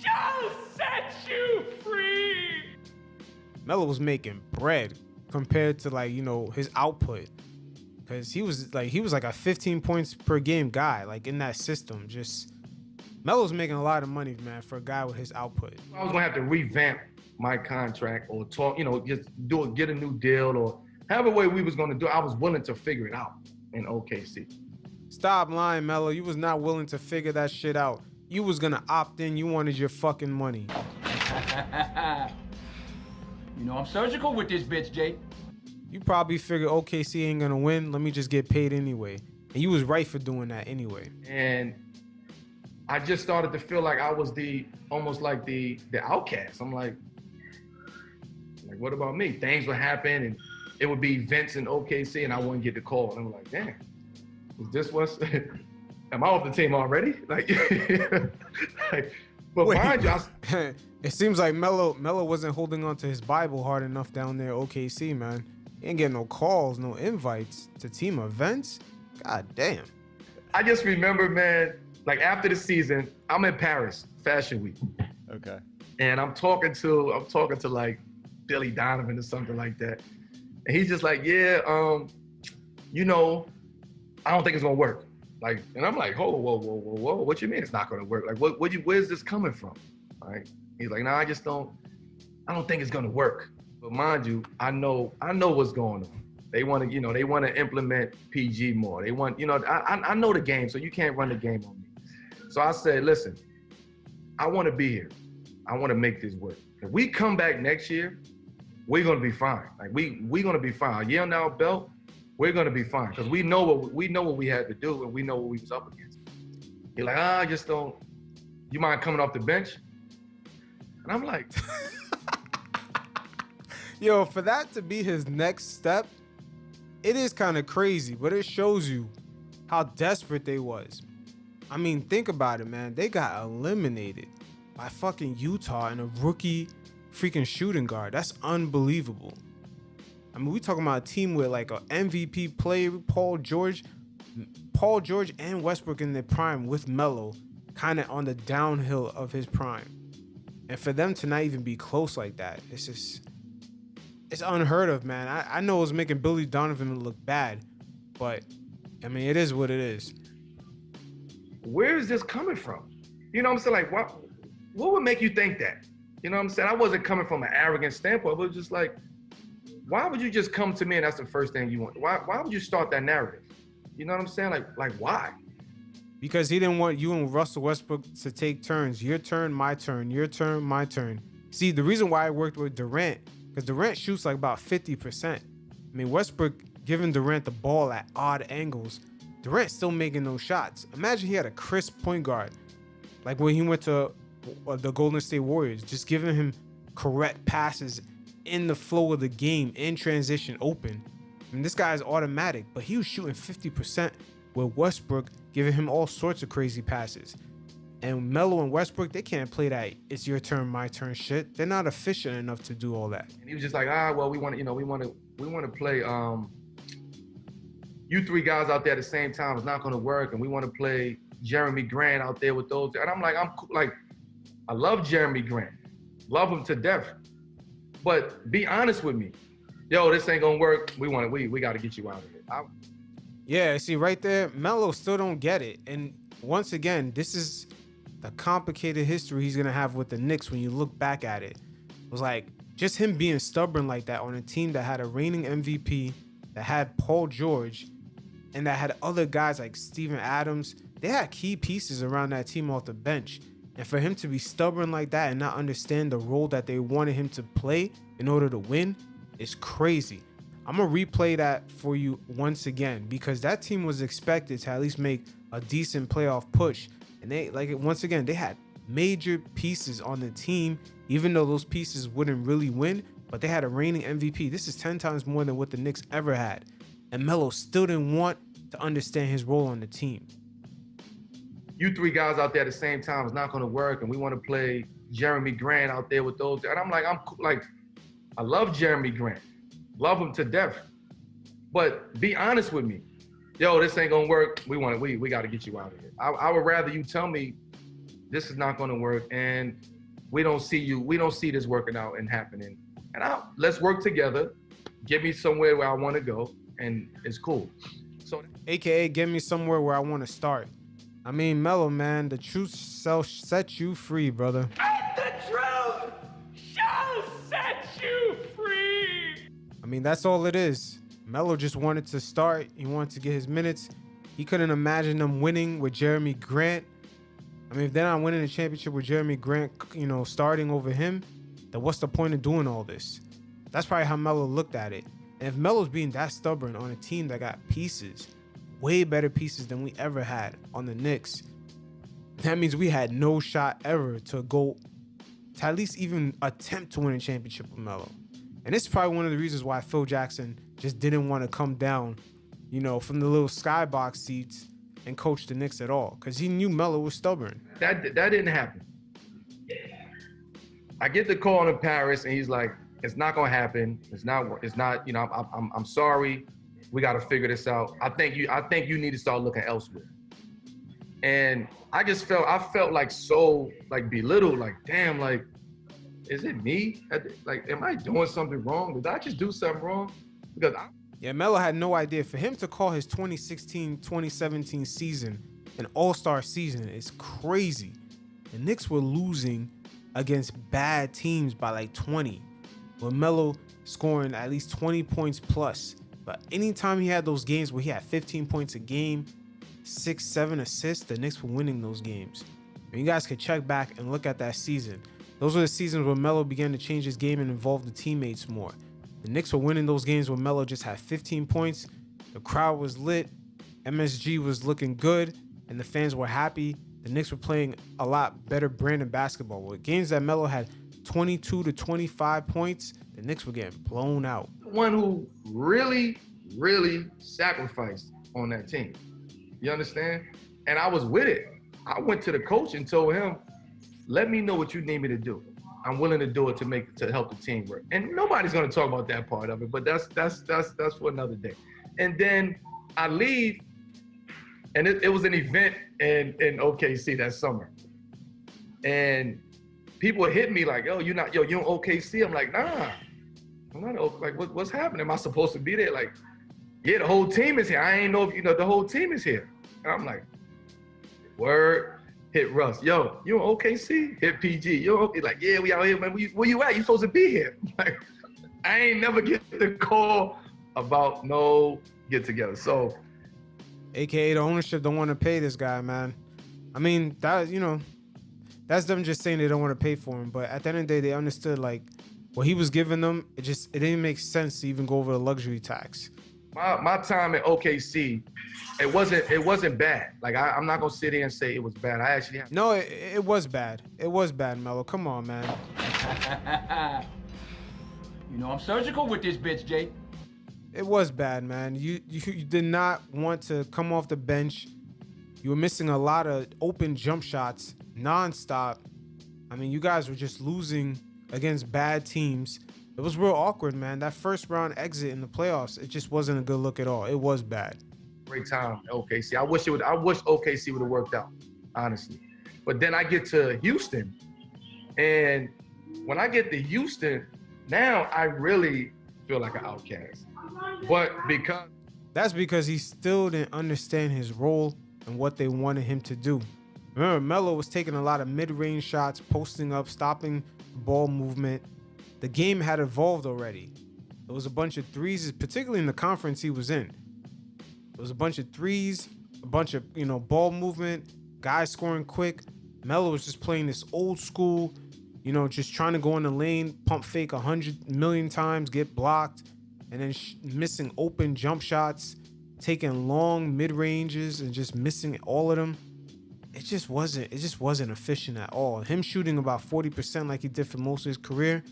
shall set you free. Melo was making bread compared to his output. Because he was like a 15 points per game guy, like in that system. Just Melo's making a lot of money, man, for a guy with his output. I was gonna have to revamp my contract or talk, just get a new deal or however way we was gonna do it. I was willing to figure it out in OKC. Stop lying, Melo. You was not willing to figure that shit out. You was gonna opt in. You wanted your fucking money. You know I'm surgical with this bitch, Jay. You probably figured OKC ain't gonna win. Let me just get paid anyway. And you was right for doing that anyway. And I just started to feel like I was almost like the outcast. I'm like, what about me? Things would happen and it would be events in OKC and I wouldn't get the call. And I'm like, damn, is this what's, am I off the team already? Like, but Wait, mind you, it seems like Melo wasn't holding on to his Bible hard enough down there OKC, man. He ain't getting no calls, no invites to team events. God damn. I just remember, man, like after the season, I'm in Paris, Fashion Week. Okay. And I'm talking to like Billy Donovan or something like that. And he's just like, yeah, you know, I don't think it's gonna work. Like, and I'm like, whoa, what you mean it's not gonna work? Like, where's this coming from? Right? He's like, nah, I don't think it's gonna work. But mind you, I know what's going on. They want to implement PG more. They want, I know the game, so you can't run the game on me. So I said, listen, I want to be here. I want to make this work. If we come back next year, we're gonna be fine. Like we're gonna be fine. A year now belt, we're gonna be fine because we know what we had to do and we know what we was up against. He's like, I just don't. You mind coming off the bench? And I'm like, yo, for that to be his next step, it is kind of crazy, but it shows you how desperate they was. I mean, think about it, man. They got eliminated by fucking Utah and a rookie freaking shooting guard. That's unbelievable. I mean, we talking about a team with like an MVP player, Paul George and Westbrook in their prime with Melo, kind of on the downhill of his prime. And for them to not even be close like that, it's unheard of, man. I know it was making Billy Donovan look bad, but I mean, it is what it is. Where is this coming from? You know what I'm saying? Like, what would make you think that? You know what I'm saying? I wasn't coming from an arrogant standpoint, but it was just like, why would you just come to me and that's the first thing you want? Why would you start that narrative? You know what I'm saying? Like why? Because he didn't want you and Russell Westbrook to take turns. Your turn, my turn, your turn, my turn. See, the reason why I worked with Durant, because Durant shoots like about 50%. I mean, Westbrook giving Durant the ball at odd angles. Durant's still making those shots. Imagine he had a crisp point guard, like when he went to the Golden State Warriors, just giving him correct passes in the flow of the game, in transition, open. I mean, this guy is automatic, but he was shooting 50% with Westbrook giving him all sorts of crazy passes. And Melo and Westbrook, they can't play that it's your turn, my turn shit. They're not efficient enough to do all that. And he was just like, well, we want to play you three guys out there at the same time. It's not going to work, and we want to play Jeremy Grant out there with those. And I'm like, I love Jeremy Grant, love him to death. But be honest with me, yo, this ain't gonna work. We got to get you out of here. Yeah, see right there, Melo still don't get it. And once again, this is the complicated history he's gonna have with the Knicks when you look back at it. It was like just him being stubborn like that on a team that had a reigning MVP, that had Paul George, and that had other guys like Steven Adams. They had key pieces around that team off the bench. And for him to be stubborn like that and not understand the role that they wanted him to play in order to win is crazy. I'm gonna replay that for you once again because that team was expected to at least make a decent playoff push. And they, once again, they had major pieces on the team, even though those pieces wouldn't really win, but they had a reigning MVP. This is 10 times more than what the Knicks ever had. And Melo still didn't want to understand his role on the team. You three guys out there at the same time is not going to work, and we want to play Jeremy Grant out there with those. And I'm like, I love Jeremy Grant, love him to death. But be honest with me, yo, this ain't gonna work. We got to get you out of here. I would rather you tell me this is not going to work, and we don't see this working out and happening. And let's work together. Get me somewhere where I want to go, and it's cool. So, AKA, get me somewhere where I want to start. I mean, Melo, man, the truth shall set you free, brother. And the truth shall set you free. I mean, that's all it is. Melo just wanted to start. He wanted to get his minutes. He couldn't imagine them winning with Jeremy Grant. I mean, if they're not winning the championship with Jeremy Grant, starting over him, then what's the point of doing all this? That's probably how Melo looked at it. And if Melo's being that stubborn on a team that got pieces, way better pieces than we ever had on the Knicks, that means we had no shot ever to go to at least even attempt to win a championship with Melo. And this is probably one of the reasons why Phil Jackson just didn't want to come down, from the little skybox seats and coach the Knicks at all, because he knew Melo was stubborn. That didn't happen. I get the call in Paris, and he's like, "It's not gonna happen. It's not. I'm sorry. We got to figure this out. I think you need to start looking elsewhere." And I felt like so like belittled. Like, damn, like, is it me? Like, am I doing something wrong? Did I just do something wrong? Because Melo had no idea. For him to call his 2016-2017 season an all-star season is crazy. The Knicks were losing against bad teams by like 20, with Melo scoring at least 20 points plus. But anytime he had those games where he had 15 points a game, 6-7 assists, the Knicks were winning those games. And you guys could check back and look at that season. Those were the seasons where Melo began to change his game and involve the teammates more. The Knicks were winning those games where Melo just had 15 points. The crowd was lit. MSG was looking good, and the fans were happy. The Knicks were playing a lot better brand of basketball. With games that Melo had 22 to 25 points, the Knicks were getting blown out. the one who really, really sacrificed on that team. You understand? And I was with it. I went to the coach and told him, "Let me know what you need me to do. I'm willing to do it to help the team work." And nobody's gonna talk about that part of it, but that's for another day. And then I leave, and it was an event in OKC that summer. And people hit me like, you in OKC? I'm like, nah, I'm not. Like, what's happening? Am I supposed to be there? Like, yeah, the whole team is here. I ain't know if the whole team is here. And I'm like, word. Hit Russ, you in OKC? Hit PG, like, yeah, we out here, man. Where you at? You supposed to be here. Like, I ain't never get the call about no get together. So, AKA the ownership don't want to pay this guy, man. I mean, that's them just saying they don't want to pay for him. But at the end of the day, they understood like what he was giving them. It didn't make sense to even go over the luxury tax. My time at OKC, it wasn't bad. Like I'm not gonna sit here and say it was bad. I actually No, it was bad. It was bad, Melo. Come on, man. I'm surgical with this bitch, Jay. It was bad, man. You did not want to come off the bench. You were missing a lot of open jump shots nonstop. I mean, you guys were just losing against bad teams. It was real awkward, man. That first round exit in the playoffs, it just wasn't a good look at all. It was bad. Great time at OKC. I wish OKC would have worked out, honestly. But then I get to Houston, and when I get to Houston, now I really feel like an outcast. But that's because he still didn't understand his role and what they wanted him to do. Remember, Melo was taking a lot of mid-range shots, posting up, stopping ball movement. The game had evolved already. There was a bunch of threes, particularly in the conference he was in. There was a bunch of threes, a bunch of, ball movement, guys scoring quick. Melo was just playing this old school, just trying to go in the lane, pump fake 100 million times, get blocked, and then missing open jump shots, taking long mid-ranges and just missing all of them. It just wasn't efficient at all. Him shooting about 40% like he did for most of his career,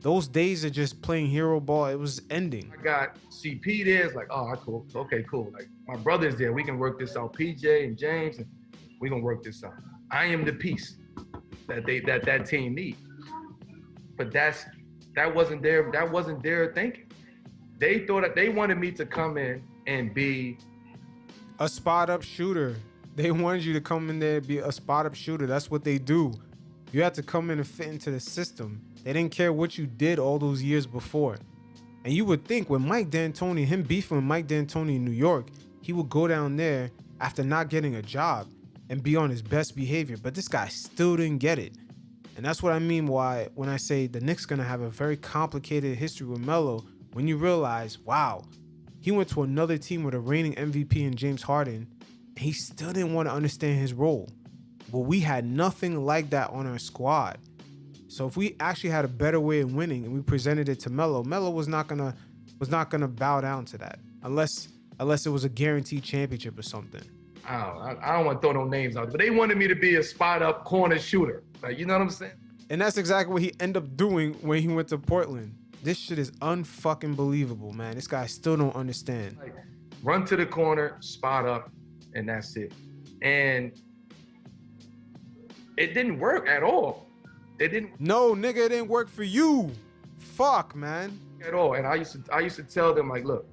those days of just playing hero ball, it was ending. I got CP there. It's like, oh, cool. Okay, cool. Like, my brother's there. We can work this out. PJ and James, and we gonna work this out. I am the piece that team needs. But that wasn't their thinking. They thought that they wanted me to come in and be a spot up shooter. They wanted you to come in there and be a spot up shooter. That's what they do. You had to come in and fit into the system. They didn't care what you did all those years before. And you would think with Mike D'Antoni, him beefing with Mike D'Antoni in New York, he would go down there after not getting a job and be on his best behavior. But this guy still didn't get it. And that's what I mean when I say the Knicks gonna have a very complicated history with Melo, when you realize, wow, he went to another team with a reigning MVP in James Harden, and he still didn't want to understand his role. Well, we had nothing like that on our squad. So if we actually had a better way of winning and we presented it to Melo, Melo was not gonna bow down to that unless it was a guaranteed championship or something. I don't want to throw no names out, but they wanted me to be a spot up corner shooter. Like, you know what I'm saying? And that's exactly what he ended up doing when he went to Portland. This shit is unfucking believable, man. This guy still don't understand. Like, run to the corner, spot up, and that's it. And it didn't work at all. It didn't. No, nigga, it didn't work for you. Fuck, man. At all. And I used to tell them, like, look,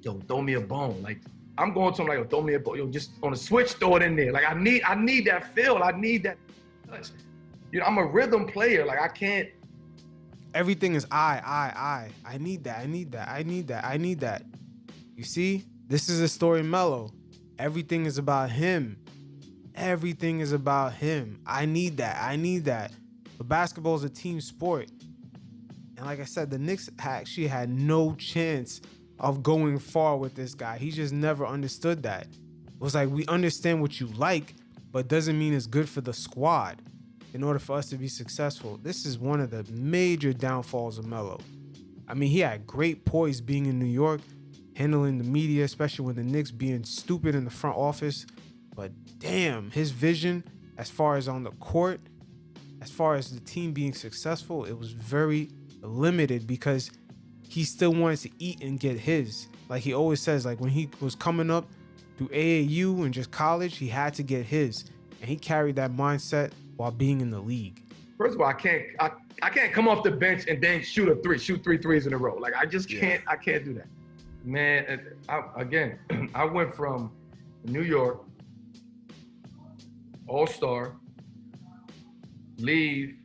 yo, throw me a bone. Like, I'm going to them like, yo, throw me a bone. Yo, just on a switch, throw it in there. Like, I need that feel. I need that touch. You know, I'm a rhythm player. Like, I can't. Everything is I need that. You see, this is a story, Melo. Everything is about him. Everything is about him. I need that. But basketball is a team sport. And like I said, the Knicks actually had no chance of going far with this guy. He just never understood that. It was like, we understand what you like, but doesn't mean it's good for the squad in order for us to be successful. This is one of the major downfalls of Melo. I mean, he had great poise being in New York, handling the media, especially when the Knicks being stupid in the front office. But damn, his vision as far as on the court, as far as the team being successful, it was very limited because he still wanted to eat and get his. Like he always says, like when he was coming up through AAU and just college, he had to get his. And he carried that mindset while being in the league. First of all, I can't come off the bench and then shoot three threes in a row. Like I just can't. I can't do that. Man, I went from New York, All-Star, leave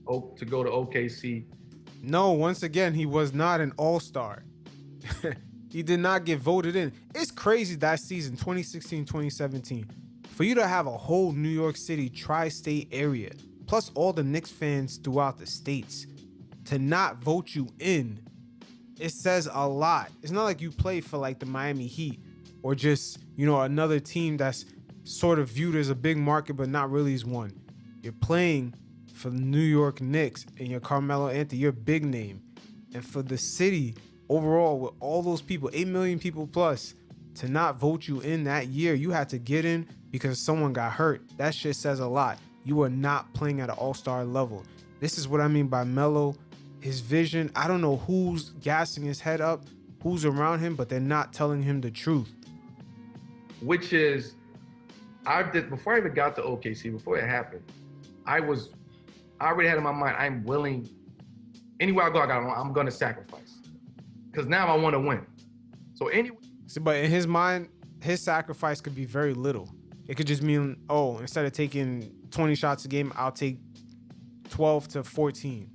to go to OKC. No, once again, he was not an all-star. He did not get voted in. It's crazy that season, 2016-2017, for you to have a whole New York City tri-state area, plus all the Knicks fans throughout the states, to not vote you in, it says a lot. It's not like you play for like the Miami Heat or just, you know, another team that's sort of viewed as a big market but not really as one. You're playing for the New York Knicks and you're Carmelo Anthony, you're a big name. And for the city overall, with all those people, 8 million people plus, to not vote you in that year, you had to get in because someone got hurt. That shit says a lot. You are not playing at an all-star level. This is what I mean by Melo. His vision, I don't know who's gassing his head up, who's around him, but they're not telling him the truth. Which is, before I even got to OKC, before it happened, I already had in my mind, I'm willing, anywhere I go, I'm going to sacrifice. Because now I want to win. So anyway. But in his mind, his sacrifice could be very little. It could just mean, oh, instead of taking 20 shots a game, I'll take 12 to 14.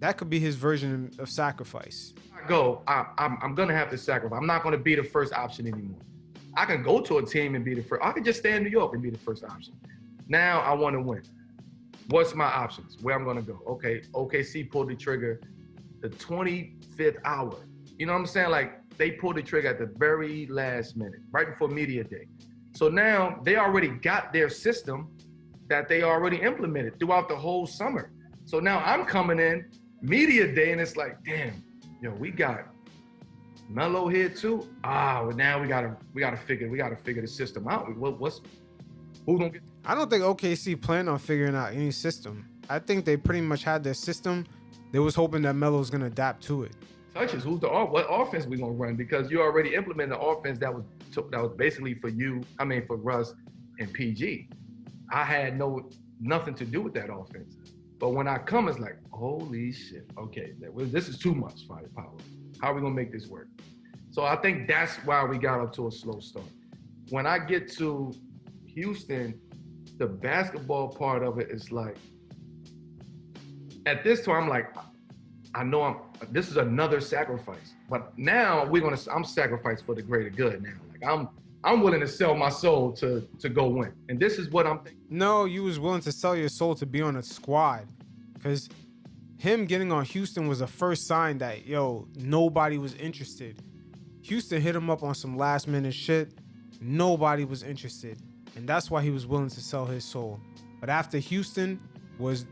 That could be his version of sacrifice. I'm going to have to sacrifice. I'm not going to be the first option anymore. I can go to a team and be the first. I can just stay in New York and be the first option. Now I want to win. What's my options? Where I'm going to go? Okay, OKC pulled the trigger the 25th hour. You know what I'm saying? Like, they pulled the trigger at the very last minute, right before media day. So now they already got their system that they already implemented throughout the whole summer. So now I'm coming in media day and it's like, damn, yo, we got Melo here too. Well, now we gotta figure the system out. Who's gonna get? I don't think OKC planned on figuring out any system. I think they pretty much had their system. They was hoping that Melo's gonna adapt to it. Touches. What offense we gonna run? Because you already implemented the offense that was basically for you. I mean, for Russ and PG. I had nothing to do with that offense. But when I come, it's like, holy shit. Okay, this is too much firepower. How are we gonna make this work? So I think that's why we got up to a slow start. When I get to Houston, the basketball part of it is like, at this time, I'm like, I know this is another sacrifice. But now I'm sacrificed for the greater good now. Like I'm willing to sell my soul to go win. And this is what I'm thinking. No, you was willing to sell your soul to be on a squad. Because him getting on Houston was the first sign that, yo, nobody was interested. Houston hit him up on some last minute shit. Nobody was interested. and that's why he was willing to sell his soul. But after Houston was,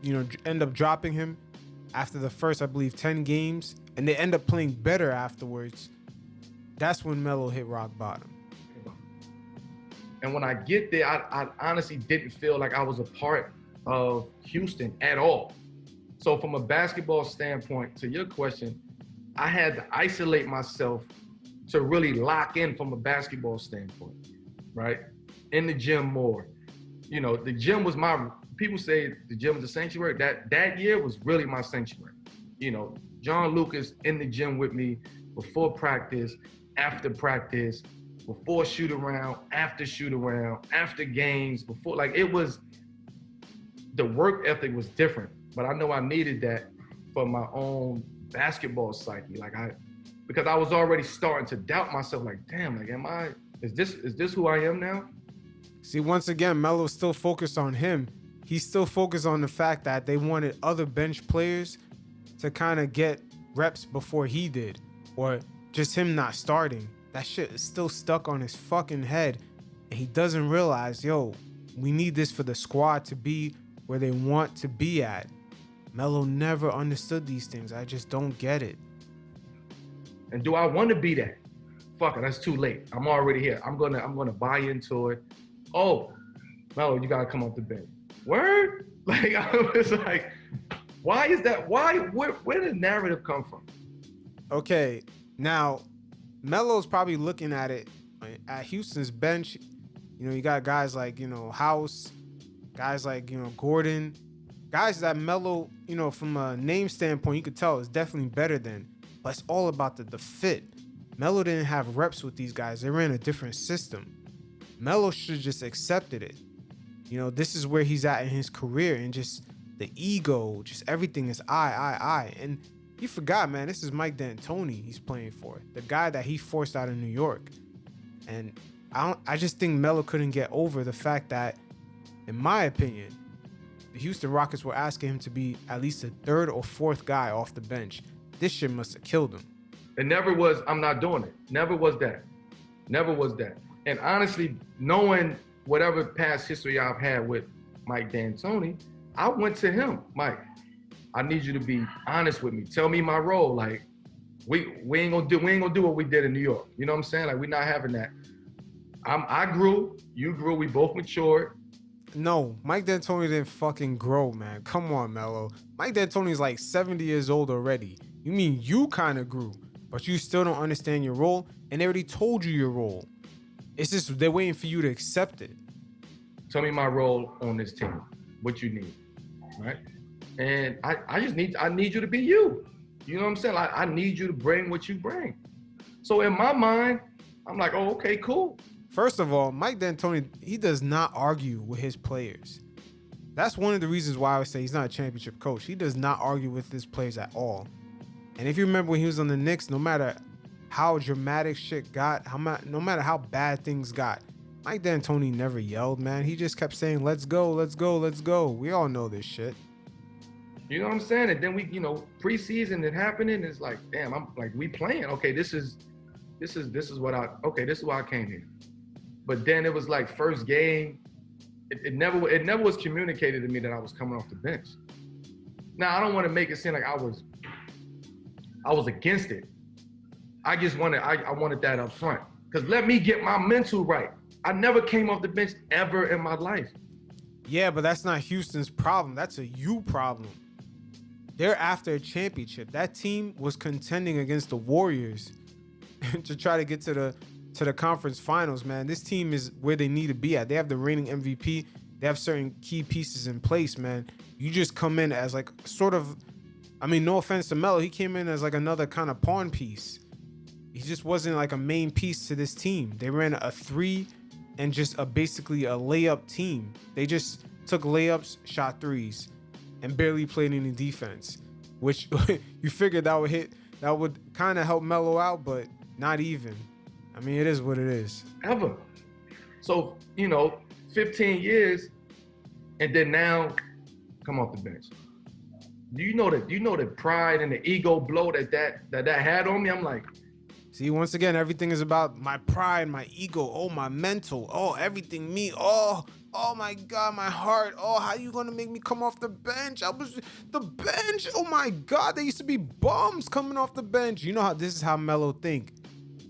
end up dropping him after the first, I believe, 10 games, and they end up playing better afterwards, that's when Melo hit rock bottom. And when I get there, I honestly didn't feel like I was a part of Houston at all. So from a basketball standpoint, to your question, I had to isolate myself to really lock in from a basketball standpoint, right? In the gym more. The gym was people say the gym was a sanctuary. That year was really my sanctuary. John Lucas in the gym with me before practice, after practice, before shoot around, after games, it was, the work ethic was different, but I know I needed that for my own basketball psyche. Because I was already starting to doubt myself, damn, is this who I am now? See, once again, Melo's still focused on him. He's still focused on the fact that they wanted other bench players to kind of get reps before he did, or just him not starting. That shit is still stuck on his fucking head, and he doesn't realize, we need this for the squad to be where they want to be at. Melo never understood these things. I just don't get it. And do I want to be that? Fuck it, that's too late. I'm already here. I'm gonna buy into it. Oh, Melo, you gotta come off the bench. Word? I was like, why is that? Where did the narrative come from? Okay, now Melo's probably looking at it at Houston's bench. You got guys like, House, guys like, Gordon, guys that Melo, from a name standpoint, you could tell is definitely better than, but it's all about the fit. Melo didn't have reps with these guys. They ran a different system. Melo should have just accepted it. This is where he's at in his career, and just the ego, just everything is I. And you forgot, man, this is Mike D'Antoni he's playing for, the guy that he forced out of New York. And I just think Melo couldn't get over the fact that, in my opinion, the Houston Rockets were asking him to be at least a third or fourth guy off the bench. This shit must have killed him. It never was, I'm not doing it. Never was that. And honestly, knowing whatever past history I've had with Mike D'Antoni, I went to him, Mike, I need you to be honest with me. Tell me my role. We ain't gonna do what we did in New York. You know what I'm saying? We're not having that. I grew, you grew, we both matured. No, Mike D'Antoni didn't fucking grow, man. Come on, Melo. Mike D'Antoni's like 70 years old already. You mean you kind of grew, but you still don't understand your role, and they already told you your role. It's just they're waiting for you to accept it. Tell me my role on this team, what you need, right? And I need you to be you. You know what I'm saying? I need you to bring what you bring. So in my mind, I'm like, oh, okay, cool. First of all, Mike D'Antoni, he does not argue with his players. That's one of the reasons why I would say he's not a championship coach. He does not argue with his players at all. And if you remember when he was on the Knicks, no matter how dramatic shit got, no matter how bad things got, Mike D'Antoni never yelled, man. He just kept saying, let's go, let's go, let's go. We all know this shit. You know what I'm saying? And then we, preseason it happening, it's like, damn, I'm like, we playing. Okay, this is why I came here. But then it was like first game, it never was communicated to me that I was coming off the bench. Now I don't want to make it seem like I was against it. I just wanted that up front. Because let me get my mental right. I never came off the bench ever in my life. Yeah, but that's not Houston's problem. That's a you problem. They're after a championship. That team was contending against the Warriors to try to get to the conference finals, man. This team is where they need to be at. They have the reigning MVP. They have certain key pieces in place, man. You just come in as like sort of, no offense to Melo, he came in as like another kind of pawn piece. He just wasn't like a main piece to this team. They ran a 3 and just basically a layup team. They just took layups, shot threes, and barely played any defense, which you figured that would kind of help Melo out, but not even. It is what it is. Ever. So, 15 years, and then now come off the bench. Do you know the pride and the ego blow that had on me? I'm like, See, once again, everything is about my pride, my ego, oh, my mental, oh, everything me, oh my God, my heart, oh, how you gonna make me come off the bench? I was the bench, oh my God, there used to be bums coming off the bench. You know how this is how Melo think.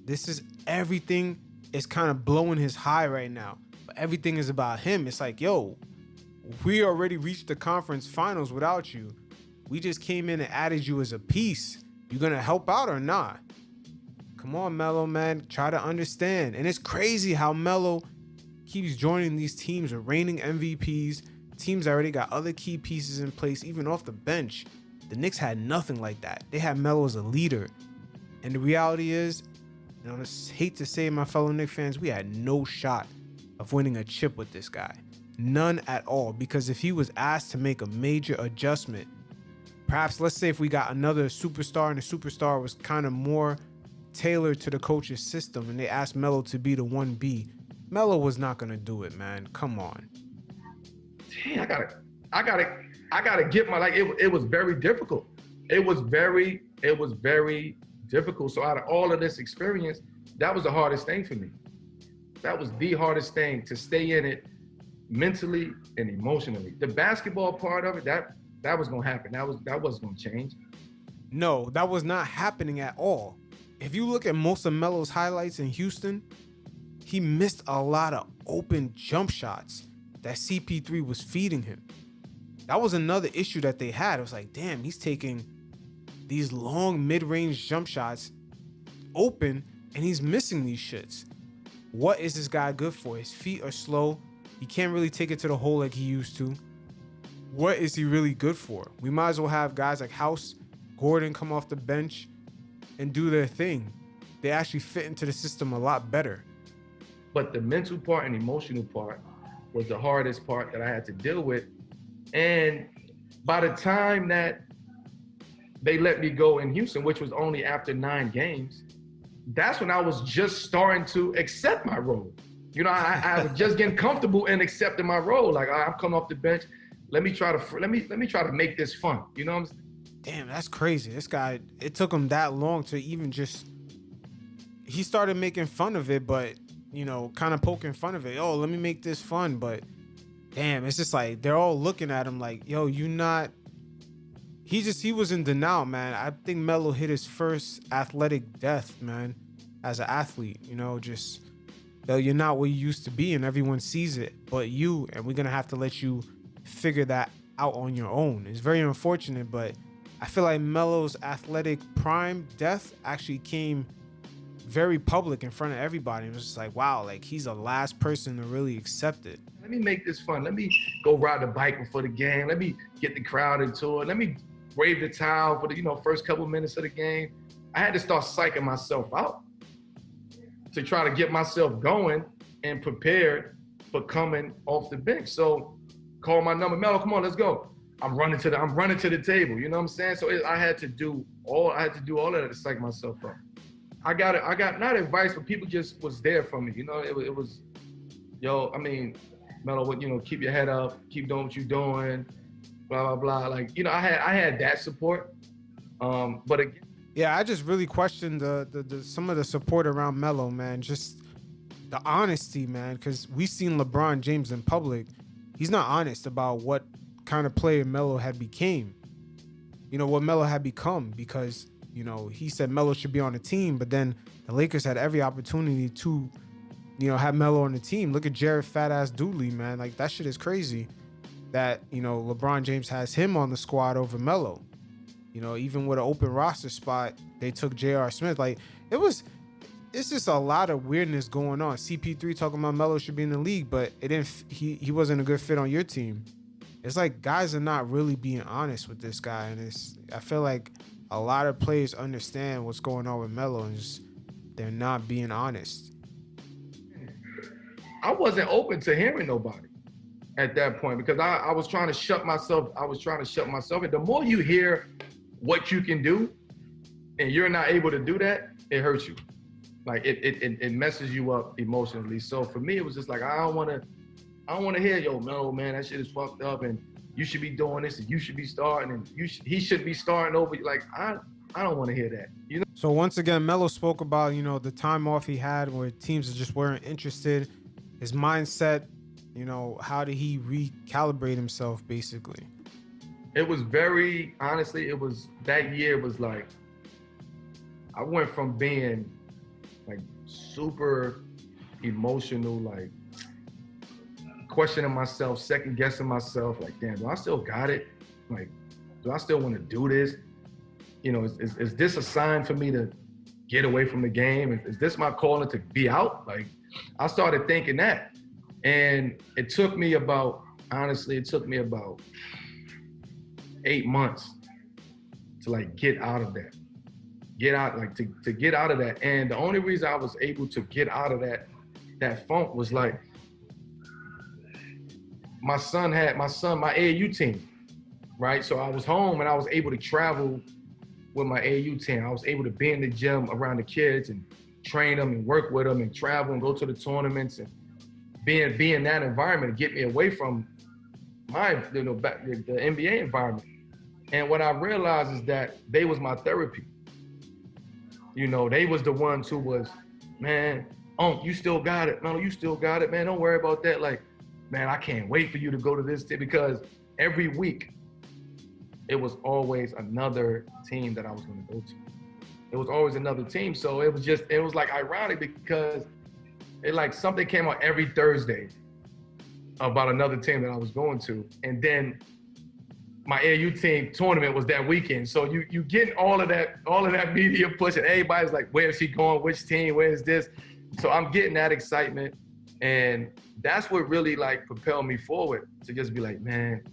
This is everything is kind of blowing his high right now, but everything is about him. It's like, yo, we already reached the conference finals without you. We just came in and added you as a piece. You gonna help out or not? Come on, Melo, man. Try to understand. And it's crazy how Melo keeps joining these teams with reigning MVPs. Teams already got other key pieces in place, even off the bench. The Knicks had nothing like that. They had Melo as a leader. And the reality is, and I hate to say it, my fellow Knicks fans, we had no shot of winning a chip with this guy. None at all. Because if he was asked to make a major adjustment, perhaps let's say if we got another superstar and the superstar was kind of more tailored to the coach's system and they asked Melo to be the 1B, Melo was not gonna do it, man. Come on. Dang, I gotta get my, like, it was very difficult. It was very difficult. So out of all of this experience, that was the hardest thing for me. That was the hardest thing, to stay in it mentally and emotionally. The basketball part of it, that was gonna happen. That wasn't gonna change. No, that was not happening at all. If you look at most of Melo's highlights in Houston, he missed a lot of open jump shots that CP3 was feeding him. That was another issue that they had. It was like, damn, he's taking these long mid-range jump shots open and he's missing these shits. What is this guy good for? His feet are slow. He can't really take it to the hole like he used to. What is he really good for? We might as well have guys like House, Gordon come off the bench and do their thing. They actually fit into the system a lot better. But the mental part and emotional part was the hardest part that I had to deal with. And by the time that they let me go in Houston, which was only after 9 games, that's when I was just starting to accept my role. You know, I was just getting comfortable and accepting my role. Like, I'm coming off the bench. Let me try to make this fun. You know what I'm saying? Damn, that's crazy. This guy, it took him that long to even just, he started making fun of it, but, you know, kind of poking fun of it. Oh, let me make this fun. But damn, it's just like, they're all looking at him like, yo, you not, he was in denial, man. I think Melo hit his first athletic death, man, as an athlete, you know, just, yo, you're not what you used to be and everyone sees it but you, and we're going to have to let you figure that out on your own. It's very unfortunate, but I feel like Melo's athletic prime death actually came very public in front of everybody. It was just like, wow, like he's the last person to really accept it. Let me make this fun. Let me go ride the bike before the game. Let me get the crowd into it. Let me wave the towel for the, you know, first couple minutes of the game. I had to start psyching myself out to try to get myself going and prepared for coming off the bench. So call my number, Melo, come on, let's go. I'm running to the table. You know what I'm saying? So I had to do all of that to psych myself up. I got not advice, but people just was there for me. You know, it was, yo, I mean, Melo, you know, keep your head up, keep doing what you're doing, blah, blah, blah. Like, you know, I had that support. But again, yeah, I just really questioned the some of the support around Melo, man. Just the honesty, man, because we seen LeBron James in public. He's not honest about what kind of player Melo had became. You know, what Melo had become, because, you know, he said Melo should be on the team, but then the Lakers had every opportunity to, you know, have Melo on the team. Look at Jared Fat Ass Dooley, man. Like, that shit is crazy that, you know, LeBron James has him on the squad over Melo. You know, even with an open roster spot, they took J.R. Smith. Like, it's just a lot of weirdness going on. CP3 talking about Melo should be in the league, but he wasn't a good fit on your team. It's like guys are not really being honest with this guy, and I feel like a lot of players understand what's going on with Melo, and they're not being honest. I wasn't open to hearing nobody at that point because I was trying to shut myself. And the more you hear what you can do, and you're not able to do that, it hurts you. Like it messes you up emotionally. So for me, it was just like I don't want to hear, yo, Melo, man, that shit is fucked up, and you should be doing this, and you should be starting, and he should be starting over. Like I don't want to hear that. You know. So once again, Melo spoke about, the time off he had where teams just weren't interested, his mindset, how did he recalibrate himself basically? It was honestly, that year was like, I went from being like super emotional, like questioning myself, second guessing myself, like, damn, do I still got it? Like, do I still want to do this? Is this a sign for me to get away from the game? Is this my calling to be out? Like, I started thinking that. And it took me about 8 months to like get out of that. To get out of that. And the only reason I was able to get out of that funk was like, my AAU team, right? So I was home and I was able to travel with my AAU team. I was able to be in the gym around the kids and train them and work with them and travel and go to the tournaments and be in that environment and get me away from the NBA environment. And what I realized is that they was my therapy. They was the ones who was, man, you still got it. No, you still got it, man. Don't worry about that. Like, man, I can't wait for you to go to this team, because every week it was always another team that I was going to go to. It was always another team. So it was like ironic, because it like something came out every Thursday about another team that I was going to. And then my AAU team tournament was that weekend. So you get all of that media push, and everybody's like, where is he going? Which team? Where is this? So I'm getting that excitement. And that's what really like propelled me forward, to just be like, man,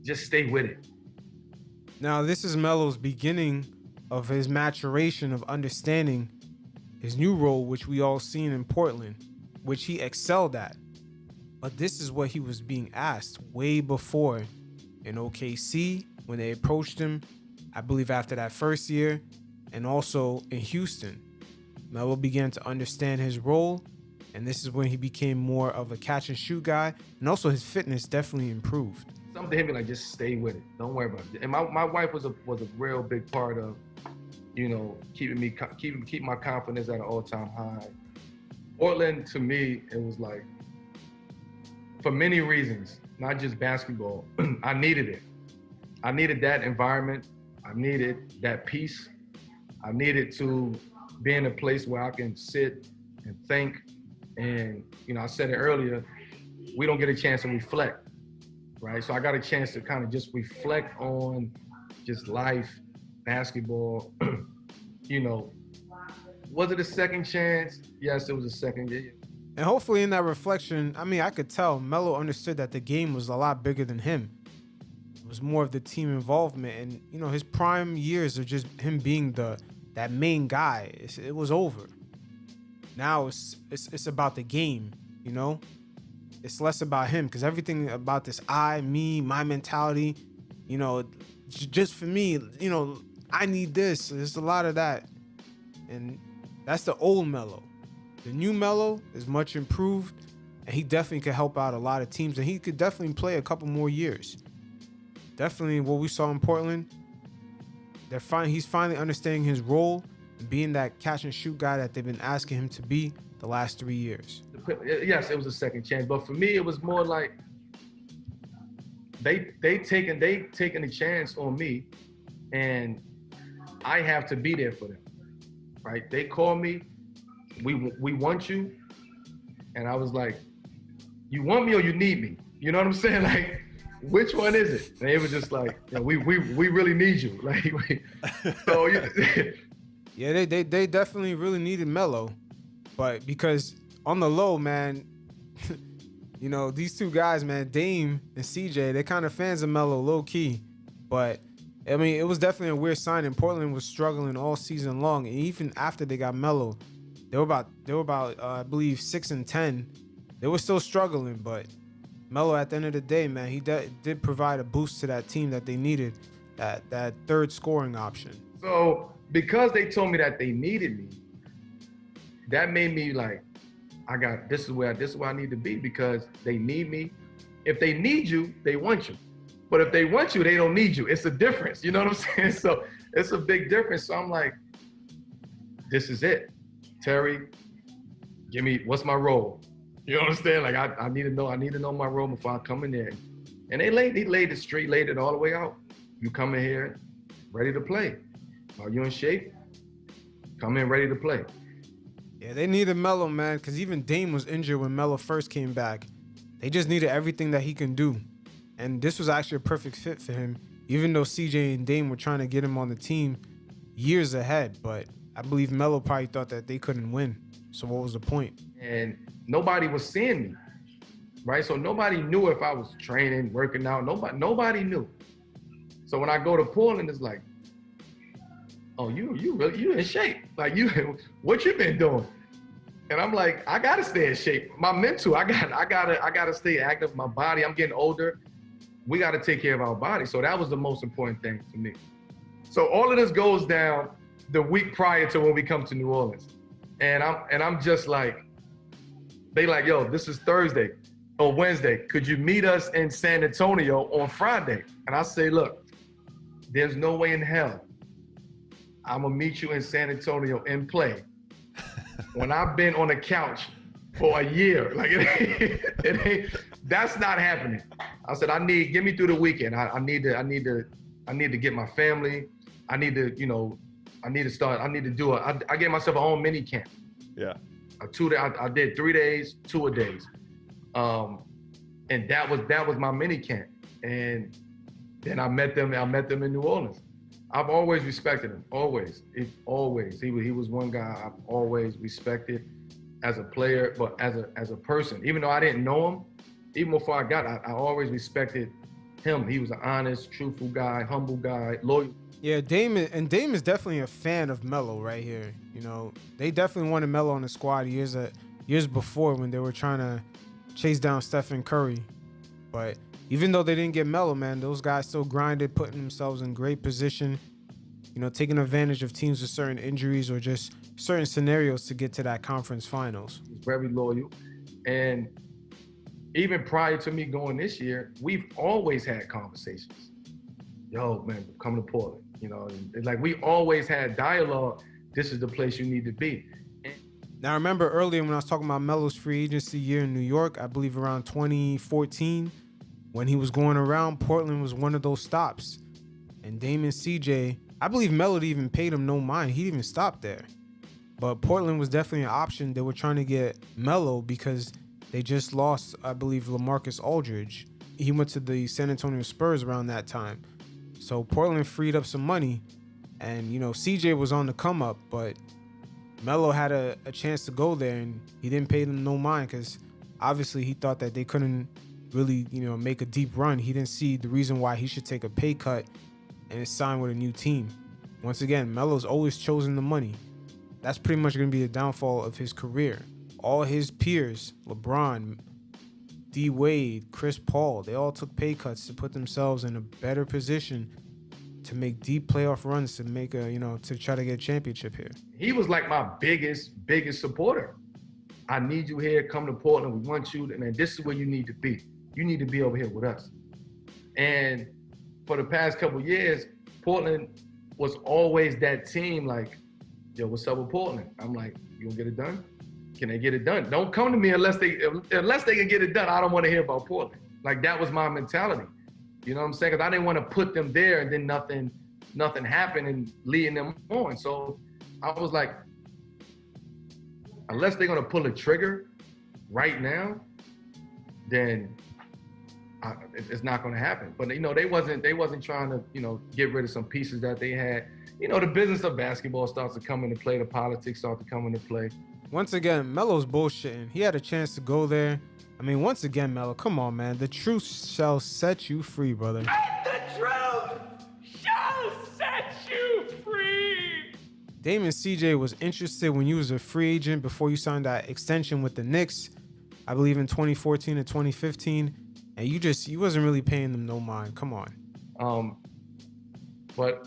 just stay with it. Now, this is Melo's beginning of his maturation of understanding his new role, which we all seen in Portland, which he excelled at. But this is what he was being asked way before in OKC when they approached him, I believe after that first year, and also in Houston. Melo began to understand his role, and this is when he became more of a catch and shoot guy, and also his fitness definitely improved. Something hit me like, just stay with it. Don't worry about it. And my wife was a real big part of, keeping my confidence at an all-time high. Portland, to me, it was like, for many reasons, not just basketball, I needed it. I needed that environment. I needed that peace. I needed to be in a place where I can sit and think. And, I said it earlier, we don't get a chance to reflect, right? So I got a chance to kind of just reflect on just life, basketball. Was it a second chance? Yes, it was a second. Yeah. And hopefully in that reflection, I could tell Melo understood that the game was a lot bigger than him. It was more of the team involvement, and his prime years of just him being that main guy. It was over. Now it's about the game, It's less about him, because everything about this me, my mentality, just for me, I need this. There's a lot of that, and that's the old Melo. The new Melo is much improved, and he definitely could help out a lot of teams, and he could definitely play a couple more years. Definitely what we saw in Portland, he's finally understanding his role and being that catch and shoot guy that they've been asking him to be the last 3 years. Yes, it was a second chance, but for me, it was more like they taking a chance on me, and I have to be there for them, right? They call me, we want you, and I was like, you want me or you need me? You know what I'm saying? Like, which one is it? And they were just like, we really need you. Like, so yeah, they definitely really needed Melo, but because on the low, man, these two guys, man, Dame and CJ, they're kind of fans of Melo, low key, but it was definitely a weird sign. And Portland was struggling all season long, and even after they got Melo, they were about I believe 6-10. They were still struggling, but Melo, at the end of the day, man, he did provide a boost to that team that they needed, that third scoring option. So because they told me that they needed me, that made me like, this is where I need to be, because they need me. If they need you, they want you. But if they want you, they don't need you. It's a difference. You know what I'm saying? So it's a big difference. So I'm like, this is it. Terry, give me, what's my role? You understand? Like, I need to know my role before I come in there. And he laid it straight, laid it all the way out. You come in here ready to play. Are you in shape? Come in ready to play. Yeah, they needed Melo, man, because even Dame was injured when Melo first came back. They just needed everything that he can do. And this was actually a perfect fit for him, even though CJ and Dame were trying to get him on the team years ahead. But I believe Melo probably thought that they couldn't win. So what was the point? And nobody was seeing me, right? So nobody knew if I was training, working out. Nobody knew. So when I go to Portland, it's like, oh, you in shape. Like, what you been doing? And I'm like, I gotta stay in shape. My mental, I gotta stay active. My body, I'm getting older. We gotta take care of our body. So that was the most important thing for me. So all of this goes down the week prior to when we come to New Orleans. And I'm just like, they like, yo, this is Thursday or Wednesday. Could you meet us in San Antonio on Friday? And I say, look, there's no way in hell I'm gonna meet you in San Antonio and play when I've been on the couch for a year. Like, it ain't, that's not happening. I said, get me through the weekend. I need to get my family. I need to do I gave myself a own mini camp. Yeah. I did 3 days, 2 a days. And that was my mini camp. And then I met them in New Orleans. I've always respected him, always. He was one guy I've always respected as a player, but as a person. Even though I didn't know him, even before I got, I always respected him. He was an honest, truthful guy, humble guy, loyal. Yeah, Dame is definitely a fan of Melo right here. You know, they definitely wanted Melo on the squad years before when they were trying to chase down Stephen Curry. But even though they didn't get Melo, man, those guys still grinded, putting themselves in great position, you know, taking advantage of teams with certain injuries or just certain scenarios to get to that conference finals. He's very loyal. And even prior to me going this year, we've always had conversations. Yo, man, come to Portland. You know, and like, we always had dialogue. This is the place you need to be. Now, I remember earlier when I was talking about Melo's free agency year in New York, I believe around 2014, when he was going around, Portland was one of those stops. And Dame and CJ, I believe Melo even paid him no mind. He didn't even stop there. But Portland was definitely an option. They were trying to get Melo because they just lost, I believe, LaMarcus Aldridge. He went to the San Antonio Spurs around that time. So Portland freed up some money. And, you know, CJ was on the come up, but Melo had a chance to go there, and he didn't pay them no mind because obviously he thought that they couldn't really, you know, make a deep run. He didn't see the reason why he should take a pay cut and sign with a new team. Once again, Melo's always chosen the money. That's pretty much going to be the downfall of his career. All his peers, LeBron, D. Wade, Chris Paul, they all took pay cuts to put themselves in a better position to make deep playoff runs, to make to try to get a championship here. He was like my biggest supporter. I need you here. Come to Portland. We want you. And this is where you need to be. You need to be over here with us. And for the past couple of years, Portland was always that team like, yo, what's up with Portland? I'm like, you gonna get it done? Can they get it done? Don't come to me unless they can get it done. I don't want to hear about Portland. Like, that was my mentality. You know what I'm saying? Because I didn't want to put them there and then nothing happened and leading them on. So I was like, unless they're gonna pull a trigger right now, then it's not gonna happen. But you know, they wasn't trying to, you know, get rid of some pieces that they had. You know, the business of basketball starts to come into play. The politics start to come into play. Once again, Melo's bullshitting. He had a chance to go there. I mean, once again, Melo, come on, man. The truth shall set you free, brother. And the truth shall set you free. Dame and CJ was interested when you was a free agent before you signed that extension with the Knicks, I believe in 2014 and 2015, and you wasn't really paying them no mind. Come on. But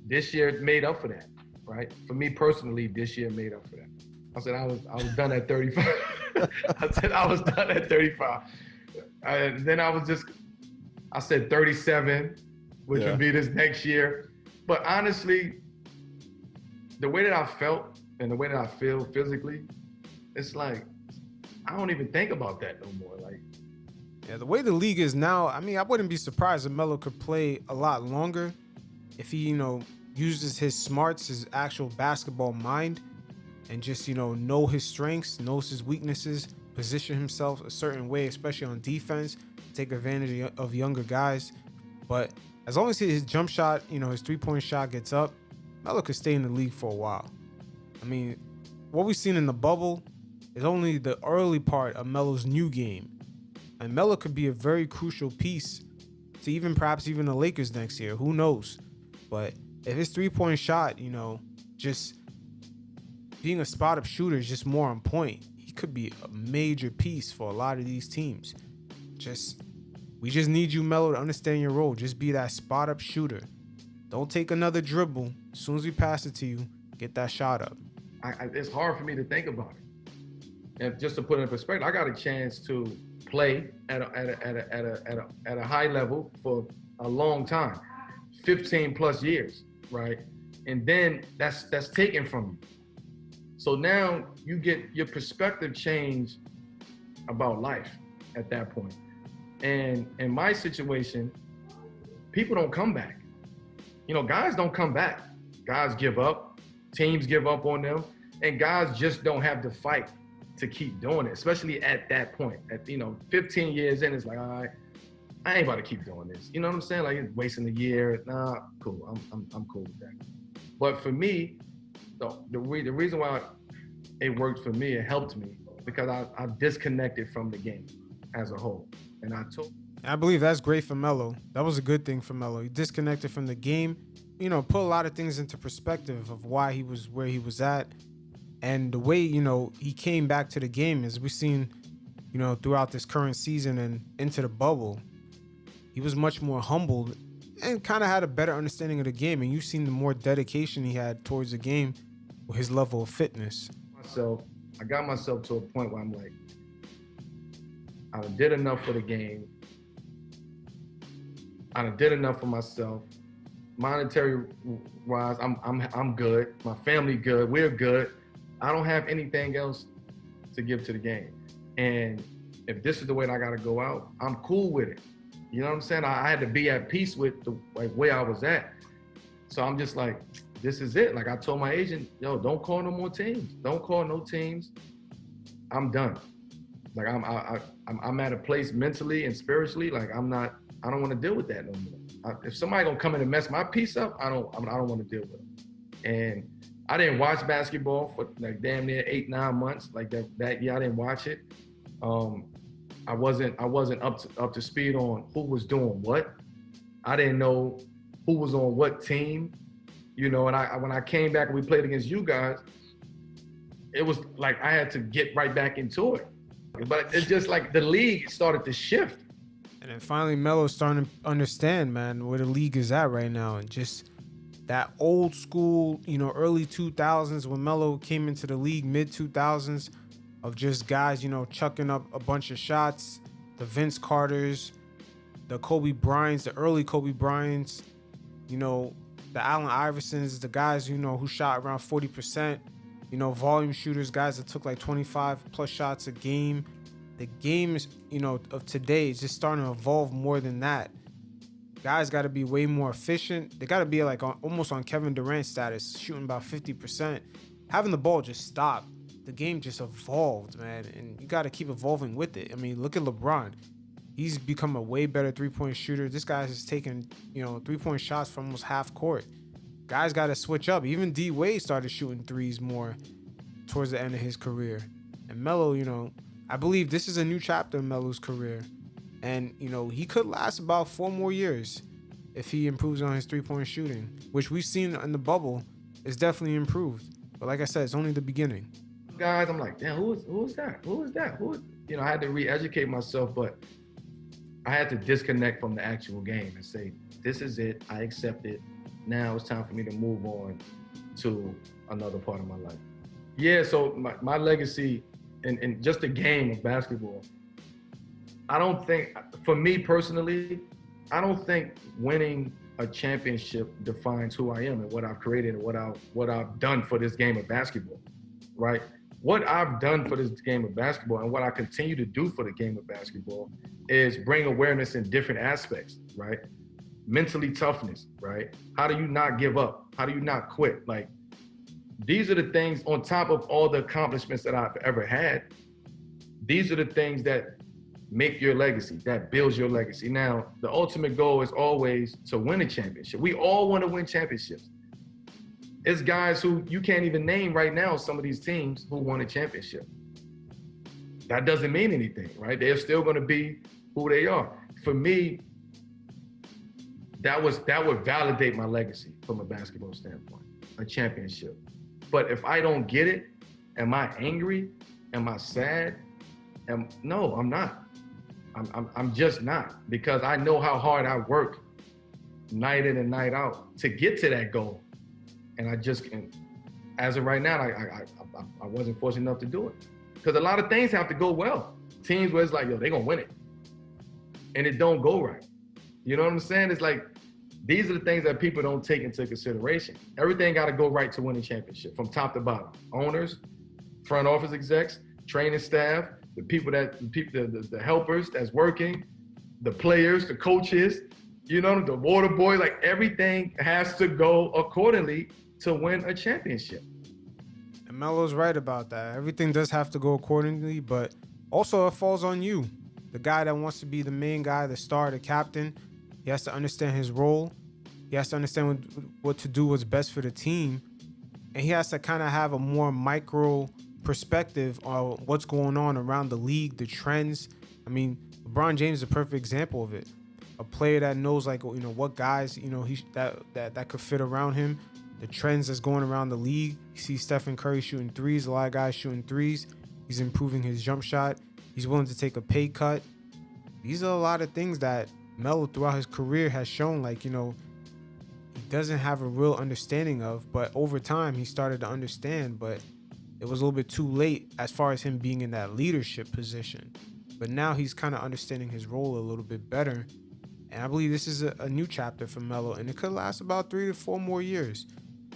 this year made up for that, right? For me personally, this year made up for that. I said I was done at 35. I said I was done at 35. And then I said 37, which would be this next year. But honestly, the way that I felt and the way that I feel physically, it's like, I don't even think about that no more. Like, Yeah, the way the league is now, I mean, I wouldn't be surprised if Melo could play a lot longer if he, uses his smarts, his actual basketball mind, and just, know his strengths, knows his weaknesses, position himself a certain way, especially on defense, take advantage of younger guys. But as long as his jump shot, his three-point shot gets up, Melo could stay in the league for a while. I mean, what we've seen in the bubble is only the early part of Melo's new game. And Melo could be a very crucial piece to perhaps even the Lakers next year. Who knows? But if his three-point shot, just being a spot-up shooter is just more on point, he could be a major piece for a lot of these teams. We just need you, Melo, to understand your role. Just be that spot-up shooter. Don't take another dribble. As soon as we pass it to you, get that shot up. It's hard for me to think about it. And just to put it in perspective, I got a chance to play at a high level for a long time, 15 plus years, right? And then that's taken from you. So now you get your perspective changed about life at that point. And in my situation, people don't come back. Guys don't come back. Guys give up, teams give up on them, and guys just don't have the fight to keep doing it, especially at that point. At 15 years in, it's like, all right, I ain't about to keep doing this. You know what I'm saying? Like, it's wasting a year. Nah, cool. I'm cool with that. But for me, the reason why it worked for me, it helped me, because I disconnected from the game as a whole. And I believe that's great for Melo. That was a good thing for Melo. He disconnected from the game, put a lot of things into perspective of why he was where he was at. And the way, he came back to the game, as we've seen, throughout this current season and into the bubble, he was much more humbled and kind of had a better understanding of the game. And you've seen the more dedication he had towards the game with his level of fitness. So I got myself to a point where I'm like, I did enough for the game. I did enough for myself. Monetary wise, I'm good. My family good. We're good. I don't have anything else to give to the game. And if this is the way that I got to go out, I'm cool with it. You know what I'm saying? I had to be at peace with the way I was at. So I'm just like, this is it. Like, I told my agent, yo, don't call no more teams. Don't call no teams. I'm done. Like, I'm at a place mentally and spiritually. Like, I don't want to deal with that no more. If somebody gonna come in and mess my piece up, I don't want to deal with it. And I didn't watch basketball for like damn near 8-9 months. Like that year, I didn't watch it. I wasn't up to speed on who was doing what. I didn't know who was on what team, And when I came back and we played against you guys, it was like I had to get right back into it. But it's just like the league started to shift. And then finally, Melo's starting to understand, man, where the league is at right now, and just that old school, early 2000s when Melo came into the league, mid 2000s, of just guys, chucking up a bunch of shots, the Vince Carters, the Kobe Bryants, the early Kobe Bryants, the Allen Iversons, the guys, who shot around 40%, volume shooters, guys that took like 25 plus shots a game. The game is, of today is just starting to evolve more than that. Guys got to be way more efficient. They got to be like almost on Kevin Durant status, shooting about 50%. Having the ball just stop. The game just evolved, man, and you got to keep evolving with it. I mean, look at LeBron. He's become a way better three-point shooter. This guy's just taking, three-point shots from almost half court. Guys got to switch up. Even D Wade started shooting threes more towards the end of his career. And Melo, I believe this is a new chapter in Melo's career. And, he could last about 4 more years if he improves on his three-point shooting, which we've seen in the bubble is definitely improved. But like I said, it's only the beginning. Guys, I'm like, damn, who is that? I had to re-educate myself, but I had to disconnect from the actual game and say, this is it. I accept it. Now it's time for me to move on to another part of my life. Yeah, so my legacy in just the game of basketball, I don't think, for me personally, I don't think winning a championship defines who I am and what I've created and what I've done for this game of basketball, right? What I've done for this game of basketball and what I continue to do for the game of basketball is bring awareness in different aspects, right? Mentally toughness, right? How do you not give up? How do you not quit? Like, these are the things on top of all the accomplishments that I've ever had. These are the things that make your legacy, that builds your legacy. Now, the ultimate goal is always to win a championship. We all want to win championships. It's guys who you can't even name right now, some of these teams who won a championship. That doesn't mean anything, right? They're still going to be who they are. For me, that would validate my legacy from a basketball standpoint, a championship. But if I don't get it, am I angry? Am I sad? No, I'm not. I'm just not, because I know how hard I work night in and night out to get to that goal. And I just, as of right now, I wasn't fortunate enough to do it. Because a lot of things have to go well. Teams where it's like, yo, they're going to win it. And it don't go right. You know what I'm saying? It's like, these are the things that people don't take into consideration. Everything got to go right to win a championship from top to bottom. Owners, front office execs, training staff, the helpers that's working, the players, the coaches, you know, the water boy, like everything has to go accordingly to win a championship. And Melo's right about that. Everything does have to go accordingly, but also it falls on you. The guy that wants to be the main guy, the star, the captain, he has to understand his role. He has to understand what to do, what's best for the team. And he has to kind of have a more micro perspective on what's going on around the league, the trends. I mean, LeBron James is a perfect example of it. A player that knows, like, you know, what guys, you know, that could fit around him, the trends that's going around the league. You see Stephen Curry shooting threes, a lot of guys shooting threes. He's improving his jump shot. He's willing to take a pay cut. These are a lot of things that Melo throughout his career has shown, like, you know, he doesn't have a real understanding of, but over time he started to understand, but it was a little bit too late as far as him being in that leadership position. But now he's kind of understanding his role a little bit better. And I believe this is a new chapter for Melo, and it could last about 3 to 4 more years.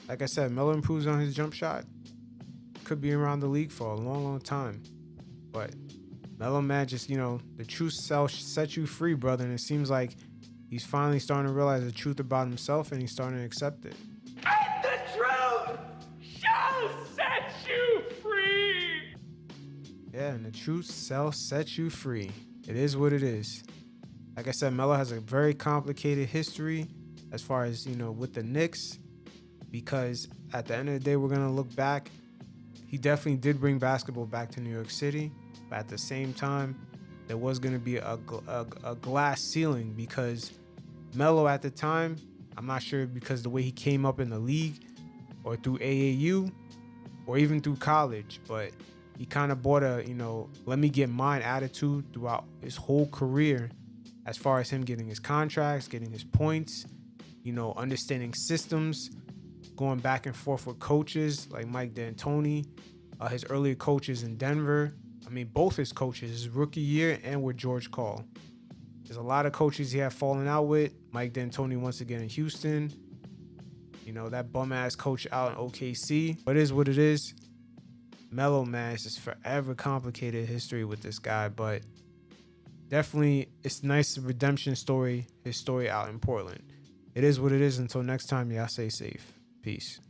Like I said, Melo improves on his jump shot. Could be around the league for a long, long time. But Melo, man, just, you know, the truth shall set you free, brother. And it seems like he's finally starting to realize the truth about himself, and he's starting to accept it. And the truth shall set you free. Yeah, and the truth shall set you free. It is what it is. Like I said, Melo has a very complicated history as far as, you know, with the Knicks, because at the end of the day, we're going to look back. He definitely did bring basketball back to New York City, but at the same time, there was going to be a glass ceiling, because Melo at the time, I'm not sure, because the way he came up in the league or through AAU or even through college, but he kind of brought a, you know, let me get mine attitude throughout his whole career, as far as him getting his contracts, getting his points, you know, understanding systems, going back and forth with coaches like Mike D'Antoni, his earlier coaches in Denver. I mean, both his coaches, his rookie year and with George Karl. There's a lot of coaches he had fallen out with. Mike D'Antoni once again in Houston. You know, that bum-ass coach out in OKC. But it is what it is. Melo, man, it's just forever complicated history with this guy. But definitely, it's nice redemption story, his story out in Portland. It is what it is. Until next time, y'all stay safe. Peace.